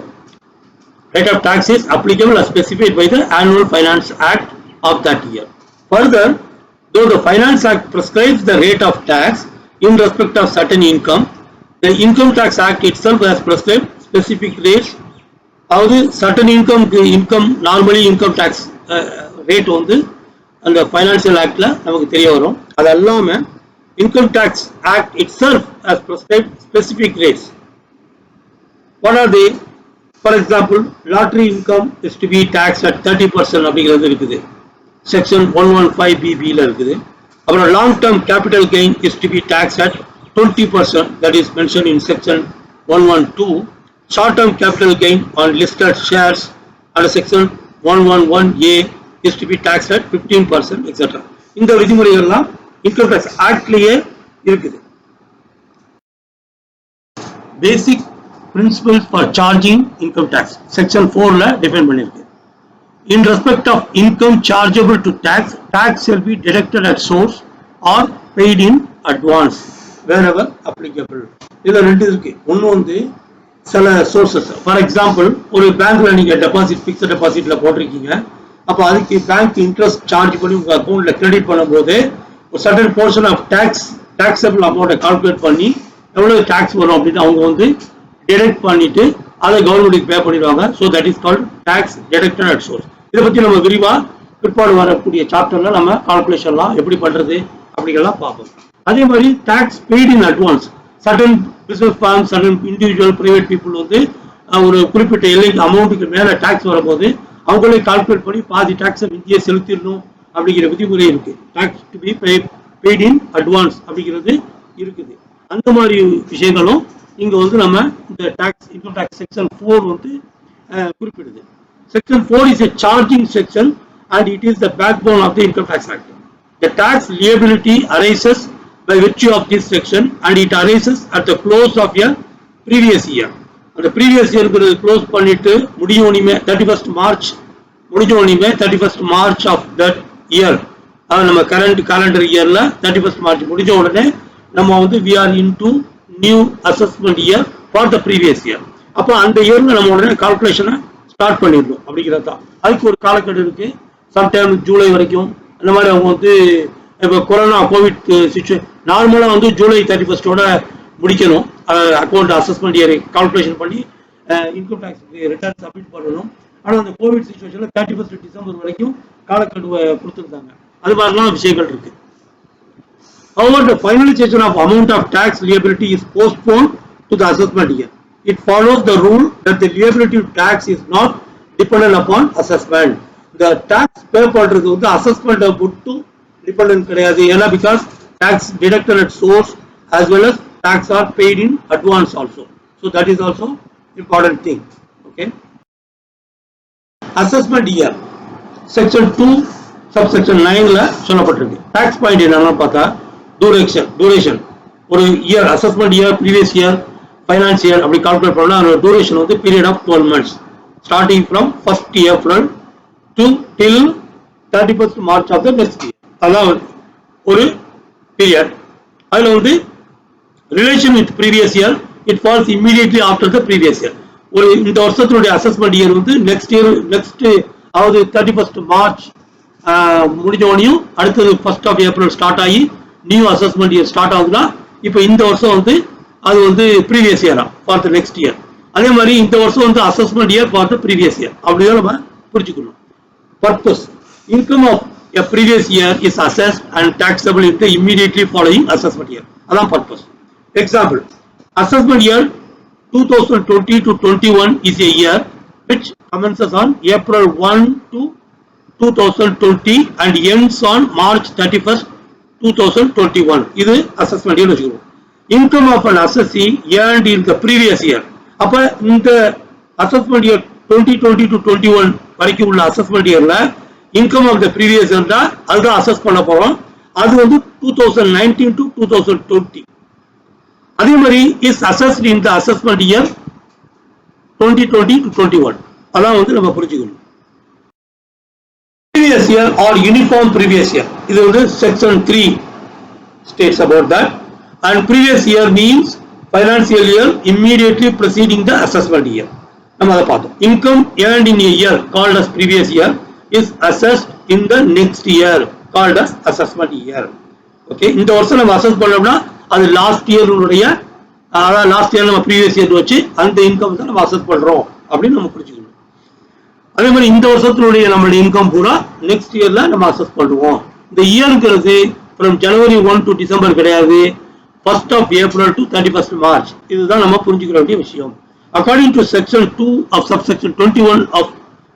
rate of tax is applicable as specified by the Annual Finance Act of that year. Further, though the Finance Act prescribes the rate of tax in respect of certain income, the Income Tax Act itself has prescribed specific rates. அதாவது certain income normally income tax rate வந்து அந்த Financial Actல நமக்கு தெரிய வரும். அது எல்லாம Income Tax Act itself has prescribed specific rates. What are they? For example, lottery income is to be taxed at 30% அப்படிங்கிறது இருக்குது, Section 115BB ல இருக்குது. அப்புறம் long term capital gain is to be taxed at 20%, that is mentioned in Section 112. short-term capital gain on listed shares under section 111A is to be taxed at 15%, etc. இந்த விதிமுறைகள்லாம் income tax ஆக்ட்லயே இருக்குது. Basic principles for charging income tax section 4ல define பண்ணிருக்கு. In respect of income chargeable to tax, tax shall be deducted at source or paid in advance wherever applicable. இதுல ரெண்டு இருக்கு. ஒன்னு வந்து சில சோர்சஸ், ஃபார் எக்ஸாம்பிள் ஒரு பேங்க்ல நீங்க டெபாசிட் பிக்ஸ்ட் டெபாசிட்ல போட்டிருக்கீங்க, அப்போ அதுக்கு பேங்க் இன்ட்ரெஸ்ட் சார்ஜ் பண்ணி உங்க அக்கௌண்ட்ல கிரெடிட் பண்ணும்போது ஒரு சர்டன் போர்ஷன் ஆஃப் டாக்ஸபிள் அமௌண்ட்டை கால்குலேட் பண்ணி எவ்வளவு டாக்ஸ் வரும் அப்படின்னு அவங்க வந்து டிடெக்ட் பண்ணிட்டு அதை கவர்மெண்ட்டுக்கு பே பண்ணிடுவாங்க. So that is called tax deducted at source. இதை பத்தி நம்ம விரிவா பிற்பாடு வரக்கூடிய சாப்டர்ல நம்ம கால்குலேஷன்லாம் எப்படி பண்றது அப்படிங்கலாம் பார்ப்போம். அதே மாதிரி tax paid in advance, certain business firm, certain individual private people வந்து ஒரு குறிப்பிட்ட எல்லைக்கு அமௌண்ட்டுக்கு மேல டாக்ஸ் வரும்போது அவங்களே கால்குலேட் பண்ணி பாதி டாக்ஸை இந்திய செலுத்திடணும் அப்படிங்கிற விதிமுறை இருக்கு. Tax to be paid in advance அப்படிங்கிறது இருக்குது. அந்த மாதிரி விஷயங்களும் இங்க வந்து நம்ம இந்த டாக்ஸ் இன்கம் டாக்ஸ் செக்ஷன் 4 வந்து குறிப்பிடுது. Section 4 is a charging section and it is the backbone of the Income Tax Act. The tax liability arises by virtue of this section and it arises at the close of a previous year. The previous year close பண்ணிட்டு முடிஞ்சோனிமே 31st March முடிஞ்சோனிமே 31st March of that year. நம்ம current calendar yearல 31st March முடிஞ்ச உடனே நம்ம வந்து we are into new assessment year for the previous year. அப்போ அந்த இயர்ல நம்ம உடனே கால்குலேஷனை ஸ்டார்ட் பண்ணிடணும் அப்படிங்கிறது தான். அதுக்கு ஒரு காலக்கெடு இருக்கு. சம்டைம் ஜூலை வரைக்கும் அந்த மாதிரி அவங்க வந்து இப்போ கொரோனா கோவிட் சிச்சுவேஷன் நார்மலாக வந்து ஜூலை 31st முடிக்கணும் அக்கௌண்ட் அசஸ்மெண்ட் இயர் கால்குலேஷன் பண்ணி இன்கம் டேக்ஸ் ரிட்டர்ன் சப்மிட் பண்ணணும். ஆனால் அந்த கோவிட் சிச்சுவேஷனில் 31st December வரைக்கும் காலக்கெடுவை கொடுத்துருந்தாங்க. அது மாதிரிலாம் விஷயங்கள் இருக்கு. However, the finalization of amount of tax liability is postponed to the assessment year. It follows the rule that the liability tax is not dependent upon assessment. The tax pay பண்றது வந்து assessment மட்டும் dependent கிடையாது. ஏன்னா because tax deducted at source as well as tax are paid in advance also. So that is also important thing. Okay. Assessment year. Section 2 subsection 9ல சொல்லப்பட்டிருக்கு. Tax point என்னன்னு பார்த்தா duration ஒரு year assessment year previous year financial அப்படி calculate பண்ணா அதோட duration வந்து period of 12 months starting from 1st April to till 31st March of the next year. அதான் ஒரு பீரியட். அதுல வந்து relation with previous year it falls immediately after the previous year. ஒரு இந்த வருஷத்தினுடைய அசஸ்மெண்ட் இயர் வந்து நெக்ஸ்ட் அதாவது 31st March முடிஞ்சோனையும் அடுத்தது 1st April ஸ்டார்ட் ஆகி நியூ அசஸ்மெண்ட் இயர் ஸ்டார்ட் ஆகுதுன்னா இப்போ இந்த வருஷம் வந்து அது வந்து ப்ரீவியஸ் இயரா ஃபார் த நெக்ஸ்ட் இயர். அதே மாதிரி இந்த வருஷம் வந்து assessment year for the previous year அப்படிதான் நம்ம புரிஞ்சுக்கணும். Purpose income of a previous year is assessed and taxable in the immediately following assessment year. அதான் purpose. Example, assessment year 2020 to 21 is a year which commences on April 1 to 2020 and ends on March 31st 2021. இது assessment year வச்சுக்கணும். Income of an assessee earned in the previous year. அப்ப இந்த assessment year 2020 to 21 வரைக்கும் உள்ள assessment இயர்ல income of the previous year தான் அதுதான் assess பண்ண போறோம். அது வந்து 2019 to 2020. அதே மாதிரி is assessed in the assessment year 2020 to 21. அதான் வந்து நம்ம புரிஞ்சுக்கணும். Previous year or uniform previous year. இது வந்து section 3 states about that. And previous year means financial year immediately preceding the assessment year. நம்ம அதை பார்த்தோம். Income earned in a year called as previous year is assessed in the next year called as assessment year. Okay, இந்த வருஷம் நம்ம assess பண்ணோம்னா அது last இயருடைய அதாவது last year நம்ம ப்ரீவியஸ் இயர் வச்சு அந்த இன்கம் தான் நம்ம அசஸ் பண்றோம் அப்படின்னு நம்ம புரிஞ்சுக்கணும். அதே மாதிரி இந்த வருஷத்தினுடைய நம்மளுடைய இன்கம் பூரா நெக்ஸ்ட் இயர்ல நம்ம அசஸ் பண்ணுவோம். இந்த இயர்ங்கிறது ஃப்ரம் January 1 to December கிடையாது, 1st April to 31st March. இதுதான் நம்ம புரிஞ்சுக்கிற வேண்டிய விஷயம். According to section 2 of subsection 21 of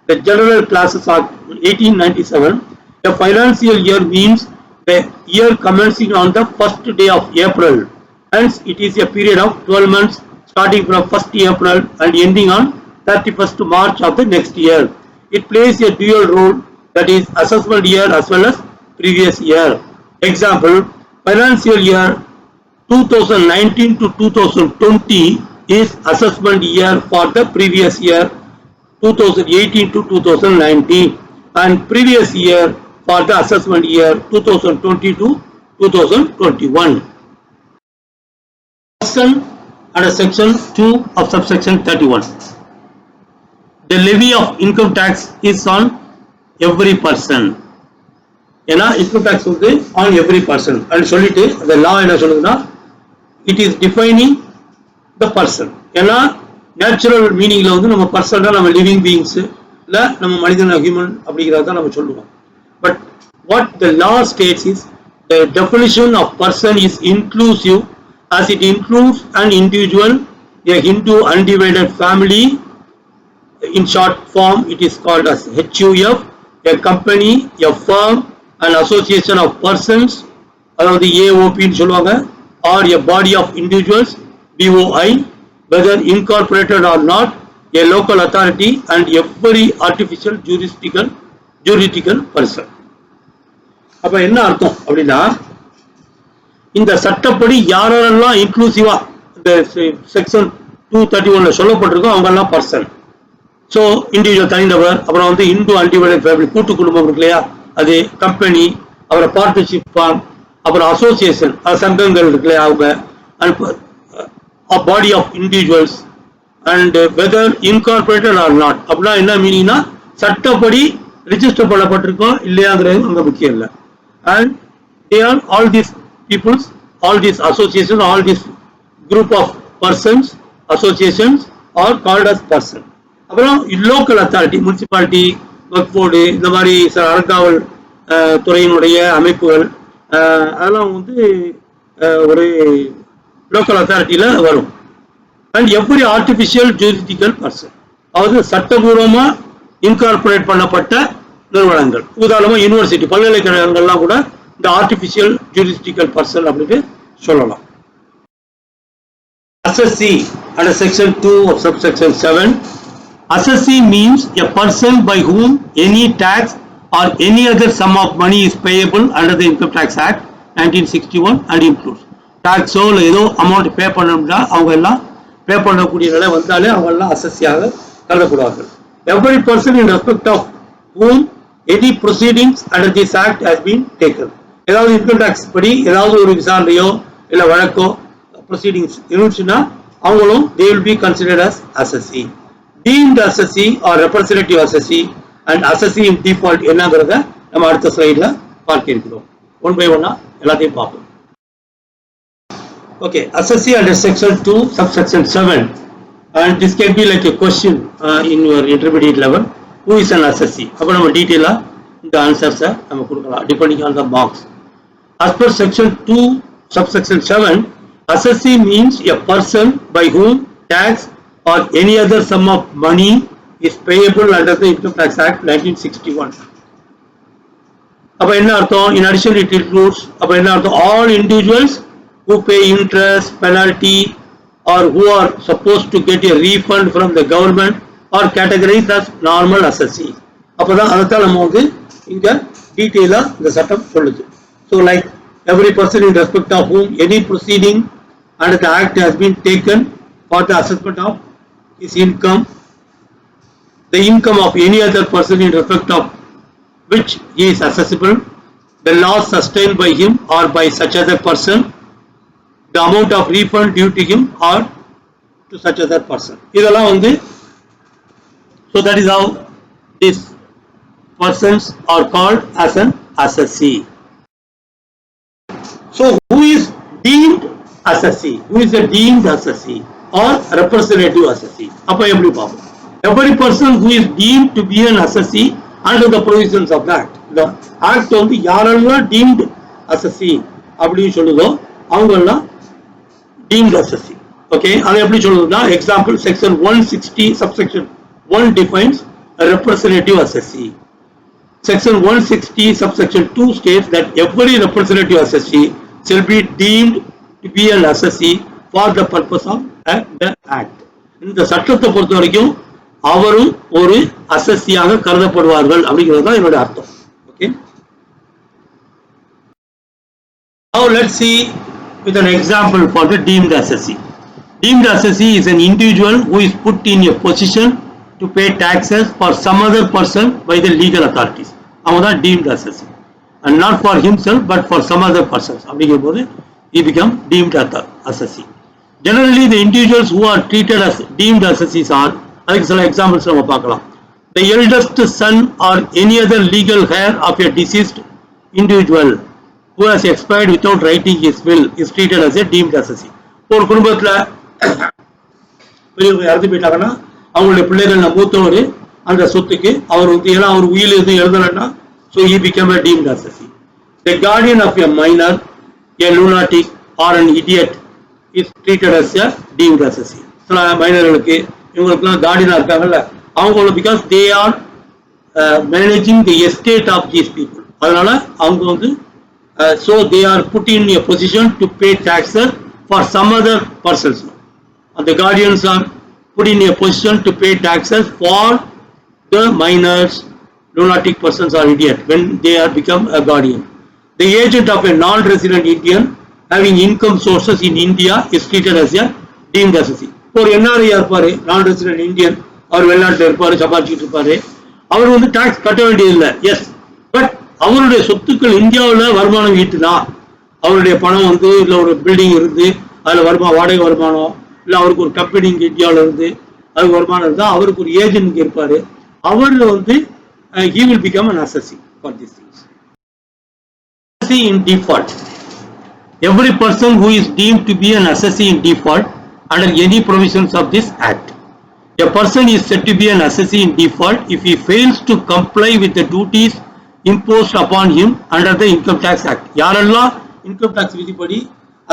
the General Classes Act 1897, a financial year means the year commencing on the first day of April. Hence, it is a period of 12 months starting from 1st April and ending on 31st March of the next year. It plays a dual role, that is assessment year as well as previous year. Example, financial year 2019 to 2020 is assessment year for the previous year 2018 to 2019 and previous year for the assessment year 2020 to 2021. Person under section 2 of subsection 31. The levy of income tax is on every person. ஏன்னா income tax வந்து on every person and சொல்லிட்டு the law என்ன சொல்லுதுன்னா it is defining the person. ஏன்னா natural மீனிங்ல வந்து நம்ம பர்சனா நம்ம லிவிங் பீயிங்ஸ் இல்ல நம்ம மனிதன் ஹியூமன் அப்படிங்கறத நம்ம சொல்லுவோம். But what the law states is the definition of person is inclusive as it includes an individual, a Hindu undivided family. In short form, it is called as HUF, a company, a firm, an association of persons, அதாவது AOP ன்னு சொல்லுவாங்க, or a body of individuals, BOI, whether incorporated or not, a local authority, and every artificial juridical person. அப்ப என்ன அர்த்தம் அப்படின்னா, இந்த சட்டப்படி யாரெல்லாம் இன்க்ளூசிவா இந்த செக்ஷன் 231ல சொல்லப்பட்டிருக்கோ அவங்க எல்லாம் பர்சன். ஸோ இண்டிவிஜுவல் தனிநபர், அப்புறம் வந்து இந்து அன்டிவைடட் ஃபேமிலி கூட்டு குடும்பம் இருக்கு இல்லையா, அது கம்பெனி, அப்புறம் பார்ட்னர்ஷிப் ஃபார்ம், அப்புறம் அசோசியேஷன் சங்கங்கள் இருக்கு இல்லையா அவங்க, and body of individuals and whether incorporated or not. அப்படின்னா என்ன மீனிங்னா சட்டப்படி ரிஜிஸ்டர் பண்ணப்பட்டிருக்கோம் இல்லையாங்கிறது அங்கே முக்கியம் இல்லை. And they are all these peoples, all these associations, all these group of persons, associations are called as person. அப்புறம் லோக்கல் அத்தாரிட்டி, முனிசிபாலிட்டி, வக்ஃப் board, இந்த மாதிரி அறங்காவல் துறையினுடைய அமைப்புகள் அதெல்லாம் வந்து ஒரு லோக்கல் அத்தாரிட்டியில வரும். And every artificial juridical person, அதாவது சட்டபூர்வமா இன்கார்பரேட் பண்ணப்பட்ட நிறுவனங்கள், உதாரணமா யூனிவர்சிட்டி, பல்கலைக்கழகங்கள்லாம் கூட இந்த ஆர்டிபிஷியல் ஜூரிடிக்கல் பர்சன் அப்படின்னு சொல்லலாம். Assessee under section 2 of subsection 7. Assessee means a person by whom any tax or any other sum of money is payable under the Income Tax Act 1961 and includes taxo ஏதோ amount pay பண்ணணும்னா அவங்க எல்லாம் பே பண்ணக்கூடிய நிலை வந்தாலே அவங்க எல்லாம் அசஸ்ஸியாக கருதப்படுவார்கள். Every person in respect of whom any proceedings under this act has been taken. ஏதாவது இன்கம் டாக்ஸ் படி ஏதாவது ஒரு விசாரணையோ இல்ல வழக்கோ ப்ரொசீடிங்ஸ் இருந்துச்சுன்னா அவங்களும் they will be considered as assessee. Deemed assessee or representative assessee and assessee in default என்னங்கறத நம்ம அடுத்த ஸ்லைட்ல பார்க்க இருக்கிறோம். ஒன் பை ஒன்னா எல்லாத்தையும் பார்ப்போம். Okay, assessee under section 2 subsection 7, and this can be like a question in your intermediate level. Who is an assessee? அப்ப நம்ம டீடைலா இந்த ஆன்சர்ஸ் நம்ம கொடுக்கலாம் depending on the marks. As per section 2 subsection 7, assessee means a person by whom tax or any other sum of money is payable under the Income Tax Act 1961. அப்ப என்ன அர்த்தம்? In addition it includes, அப்ப என்ன அர்த்தம்? All individuals who pay interest, penalty or who are supposed to get a refund from the government are categorized as normal assessee. அப்பதான் அதான் நம்ம வந்து இங்க டீடைலா இந்த சட்டம் சொல்லுது. So like every person in respect of whom any proceeding under the act has been taken for the assessment of his income, the income of any other person in respect of which he is assessable, the loss sustained by him or by such other person, the amount of refund due to him or to such other person. இதெல்லாம் வந்து so that is how these persons are called as an assessee. So who is deemed assessee? Who is a deemed assessee or representative assessee? அப்ப எப்படி பார்ப்போம்? Every person who is deemed to be an assessee under the provisions of the act. The act வந்து யாரெல்லாம் deemed assessee அப்படின்னு சொல்லுதோ அவங்க எல்லாம் deemed assessee. Okay, அது எப்படி சொல்லுதுன்னா example section 160 subsection 1 defines a representative assessee. Section 160 subsection 2 states that every representative assessee shall be deemed to be an assessee for the purpose of the act. இந்த சட்டத்தை பொறுத்த வரைக்கும் அவரும் ஒரு அசஸ்ஸியாக கருதப்படுவார்கள் அப்படிங்கிறது தான் என்னோட அர்த்தம். Okay, now let's see with an example for the deemed assessee. Deemed assessee is an individual who is put in a position to pay taxes for some other person by the legal authorities. அவன் தான் deemed assessee, and not for himself but for some other persons. அப்படிங்கும்போது he become deemed assessee. Generally the individuals who are treated as deemed assessees are, அதுக்கு சில examples நம்ம பார்க்கலாம். The eldest son or any other legal heir of a deceased individual who has expired without writing his will is treated as a deemed assessee. ஒரு குடும்பத்துல பெரியவங்க இறந்து போயிட்டாங்கன்னா அவங்களுடைய பிள்ளைகள் மூத்தவர் அந்த சொத்துக்கு அவர் வந்து ஏன்னா அவர் உயிர் எதுவும் எழுதலைன்னா so he became a deemed assessee. The guardian of a minor, a lunatic or an idiot is treated as a deemed assessee. சில மைனர்களுக்கு இவங்களுக்குலாம் கார்டியனா இருக்காங்கல்ல அவங்களோட because they are managing the estate of these people. அதனால அவங்க வந்து so they are put in a position to pay taxes for some other persons. And the guardians are put in a position to pay taxes for the minors, lunatic persons or idiot when they are become a guardian. The agent of a non-resident Indian having income sources in India is treated as a deemed assessee. ஒரு NRI இருப்பாரு, நான் resident Indian, அவர் வெளிநாட்டில் இருப்பாரு, சம்பாதிச்சுட்டு இருப்பாரு, அவர் வந்து tax கட்ட வேண்டியதில்லை. எஸ், பட் அவருடைய சொத்துக்கள் இந்தியாவில் வருமானம் ஈட்டுனா அவருடைய பணம் வந்து இல்லை ஒரு பில்டிங் இருந்து அதில் வாடகை வருமானம் இல்லை அவருக்கு ஒரு கம்பெனி இங்கே இந்தியாவில் இருந்து அதுக்கு வருமானம் இருந்தால் அவருக்கு ஒரு ஏஜென்ட் இருப்பார், அவர் வந்து he will become an assessee for these things. Assessee in default. Every person who is deemed to be an assessee in default under any provisions of this act. A person is said to be an assessee in default if he fails to comply with the duties imposed upon him under the Income Tax Act. யாரெல்லாம் income tax விதிப்படி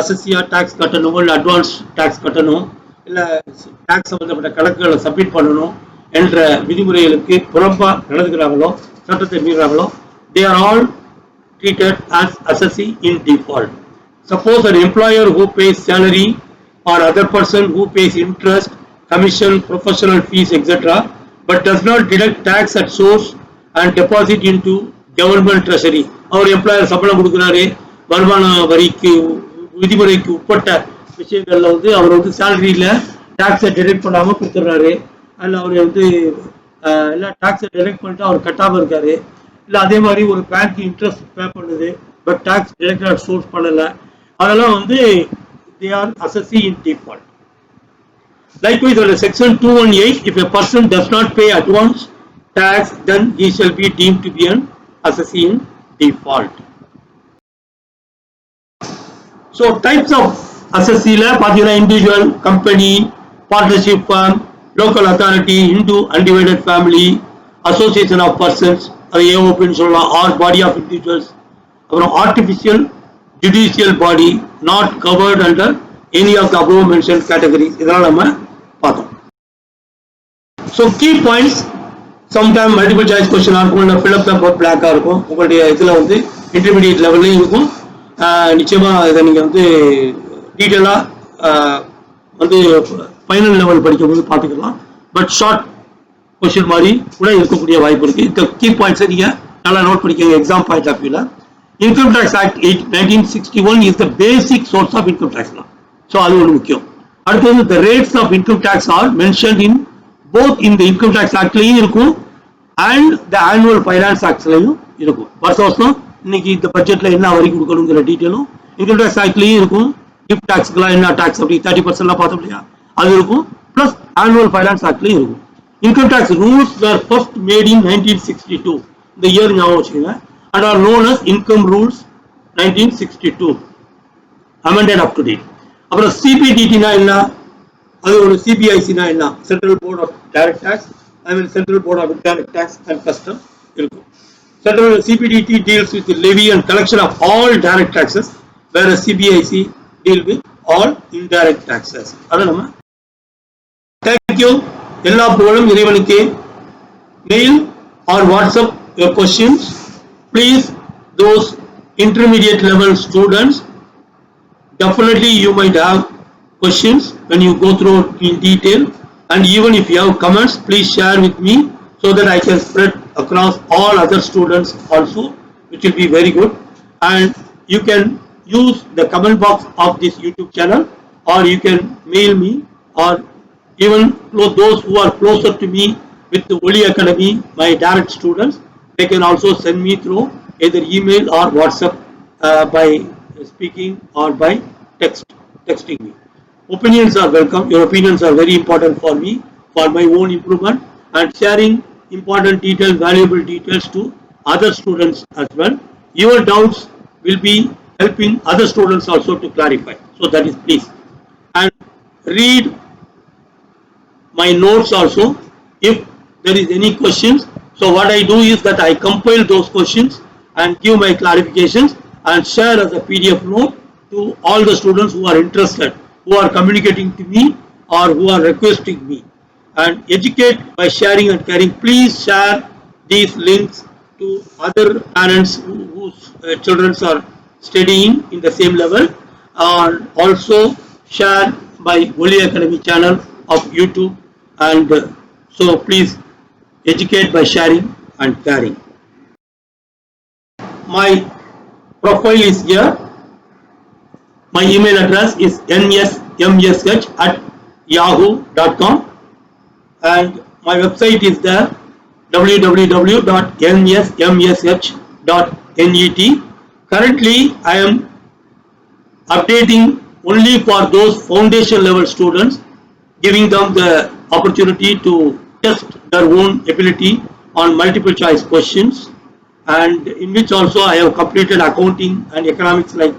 அசஸியா tax கட்டணும், இல்லை advance tax கட்டணும், இல்லை tax சம்பந்தப்பட்ட கணக்குகளை submit பண்ணணும் என்ற விதிமுறைகளுக்கு புறம்பா நடந்துக்கிறாங்களோ, சட்டத்தை மீறாங்களோ, they are all treated as assessee in default. Suppose an employer who pays salary or other person who pays interest, commission, professional fees, etc., but does not deduct tax at source and deposit into government treasury. Our employer சம்பளம் கொடுக்குறாரு, வருமான வரிக்கு விதிமுறைக்கு உட்பட்ட விஷயங்கள்ல வந்து அவர் வந்து சேலரியில டாக்ஸை detect பண்ணாமல் கொடுத்துட்றாரு, அதில் அவர் வந்து இல்லை டாக்ஸை டிடெக்ட் பண்ணிட்டு அவர் கட்டாமல் இருக்காரு, இல்லை அதே மாதிரி ஒரு பேங்க் இன்ட்ரெஸ்ட் பே பண்ணுது பட் டாக்ஸ் டிடெக்ட் சோர்ஸ் பண்ணலை, அதெல்லாம் வந்து they are assessee in default. Likewise, under section 218, if a person does not pay advance tax, then he shall be deemed to be an assessee in default. So types of assessee la pathina individual, company, partnership firm, local authority, Hindu undivided family, association of persons, open or body of individuals, artificial judicial body not covered under any of the above mentioned categories. இதெல்லாம் நம்ம பார்த்தோம். So key points, sometime multiple choice question இருக்கும், இல்லை fill up the board blank இருக்கும், உங்களுடைய இதில் வந்து intermediate லெவல்லையும் இருக்கும். நிச்சயமா இதை நீங்கள் வந்து டீட்டெயிலாக வந்து ஃபைனல் லெவல் படிக்கும்போது பார்த்துக்கலாம். பட் ஷார்ட் கொஸ்டின் மாதிரி கூட இருக்கக்கூடிய வாய்ப்பு இருக்குது. இந்த கீ பாயிண்ட்ஸை நீங்கள் நல்லா நோட் பண்ணிக்கோங்க எக்ஸாம் பாயிண்ட் ஆஃப் வியூவில். Income Tax Act 1961 is the basic source of income tax law. So அது ஒரு முக்கியம். அடுத்தது the rates of income tax are mentioned in both in the Income Tax Act லையும் இருக்கும் and the Annual Finance Act லையும் இருக்கும். வருஷம் இன்னைக்கு இந்த பட்ஜெட்ல என்ன வரி கொடுக்கணுங்கிற டீட்டெயிலும் இன்கம் டேக்ஸ் ஆக்ட்லையும் இருக்கும். கிஃப்ட் டாக்ஸ்க்குலாம் என்ன டாக்ஸ் அப்படி 30% பார்த்தோம் இல்லையா, அது இருக்கும். பிளஸ் ஆனுவல் ஃபைனான்ஸ் ஆக்ட்லையும் இருக்கும். Income tax rules were first made in 1962. இந்த இயர் ஞாபகம் வச்சுக்கோங்க. And are known as Income Rules 1962, amended up to date. அப்புறம் சிபிடிடினா என்ன, அது ஒரு சிபிஐசினா என்ன, central board of direct tax, அதுமாதிரி central board of indirect tax and custom இருக்கும். Central CBDT deals with the levy and collection of all direct taxes, whereas CBIC deal with all indirect taxes. அத நம்ம thank you. எல்லா புகழும் இறைவனுக்கே. Mail or WhatsApp your questions. Please, those intermediate level students, definitely you might have questions when you go through in detail, and even if you have comments, please share with me so that I can spread across all other students also, which will be very good. And you can use the comment box of this YouTube channel, or you can mail me, or even those who are closer to me with the Oli Academy, my direct students, they can also send me through either email or WhatsApp by speaking or by texting me. Opinions are welcome. Your opinions are very important for me, for my own improvement, and sharing important details, valuable details to other students as well. Your doubts will be helping other students also to clarify. So that is please. And read my notes also if there is any questions. So what I do is that I compile those questions and give my clarifications and share as a PDF note to all the students who are interested, who are communicating to me or who are requesting me. And educate by sharing and caring. Please share these links to other parents whose children are studying in the same level, and also share by Oli Academy channel of YouTube. And so please educate by sharing and caring. My profile is here. My email address is nsmsh@yahoo.com, and my website is there, www.nsmsh.net. Currently I am updating only for those foundation level students, giving them the opportunity to test their own ability on multiple choice questions, and in which also I have completed accounting and economics like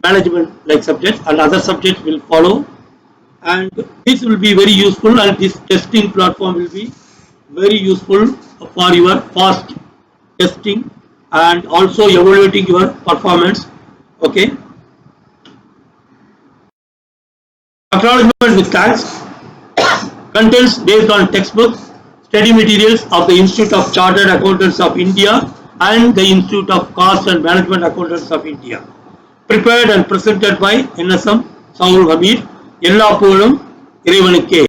management like subjects, and other subjects will follow. And this will be very useful, and this testing platform will be very useful for your fast testing and also evaluating your performance. Okay. Acknowledgement with thanks. Contents based on textbooks, study materials of the Institute of Chartered Accountants of India and the Institute of Cost and Management Accountants of India. Prepared and presented by NSM Saul Hamid. எல்லா புகழும் இறைவனுக்கே.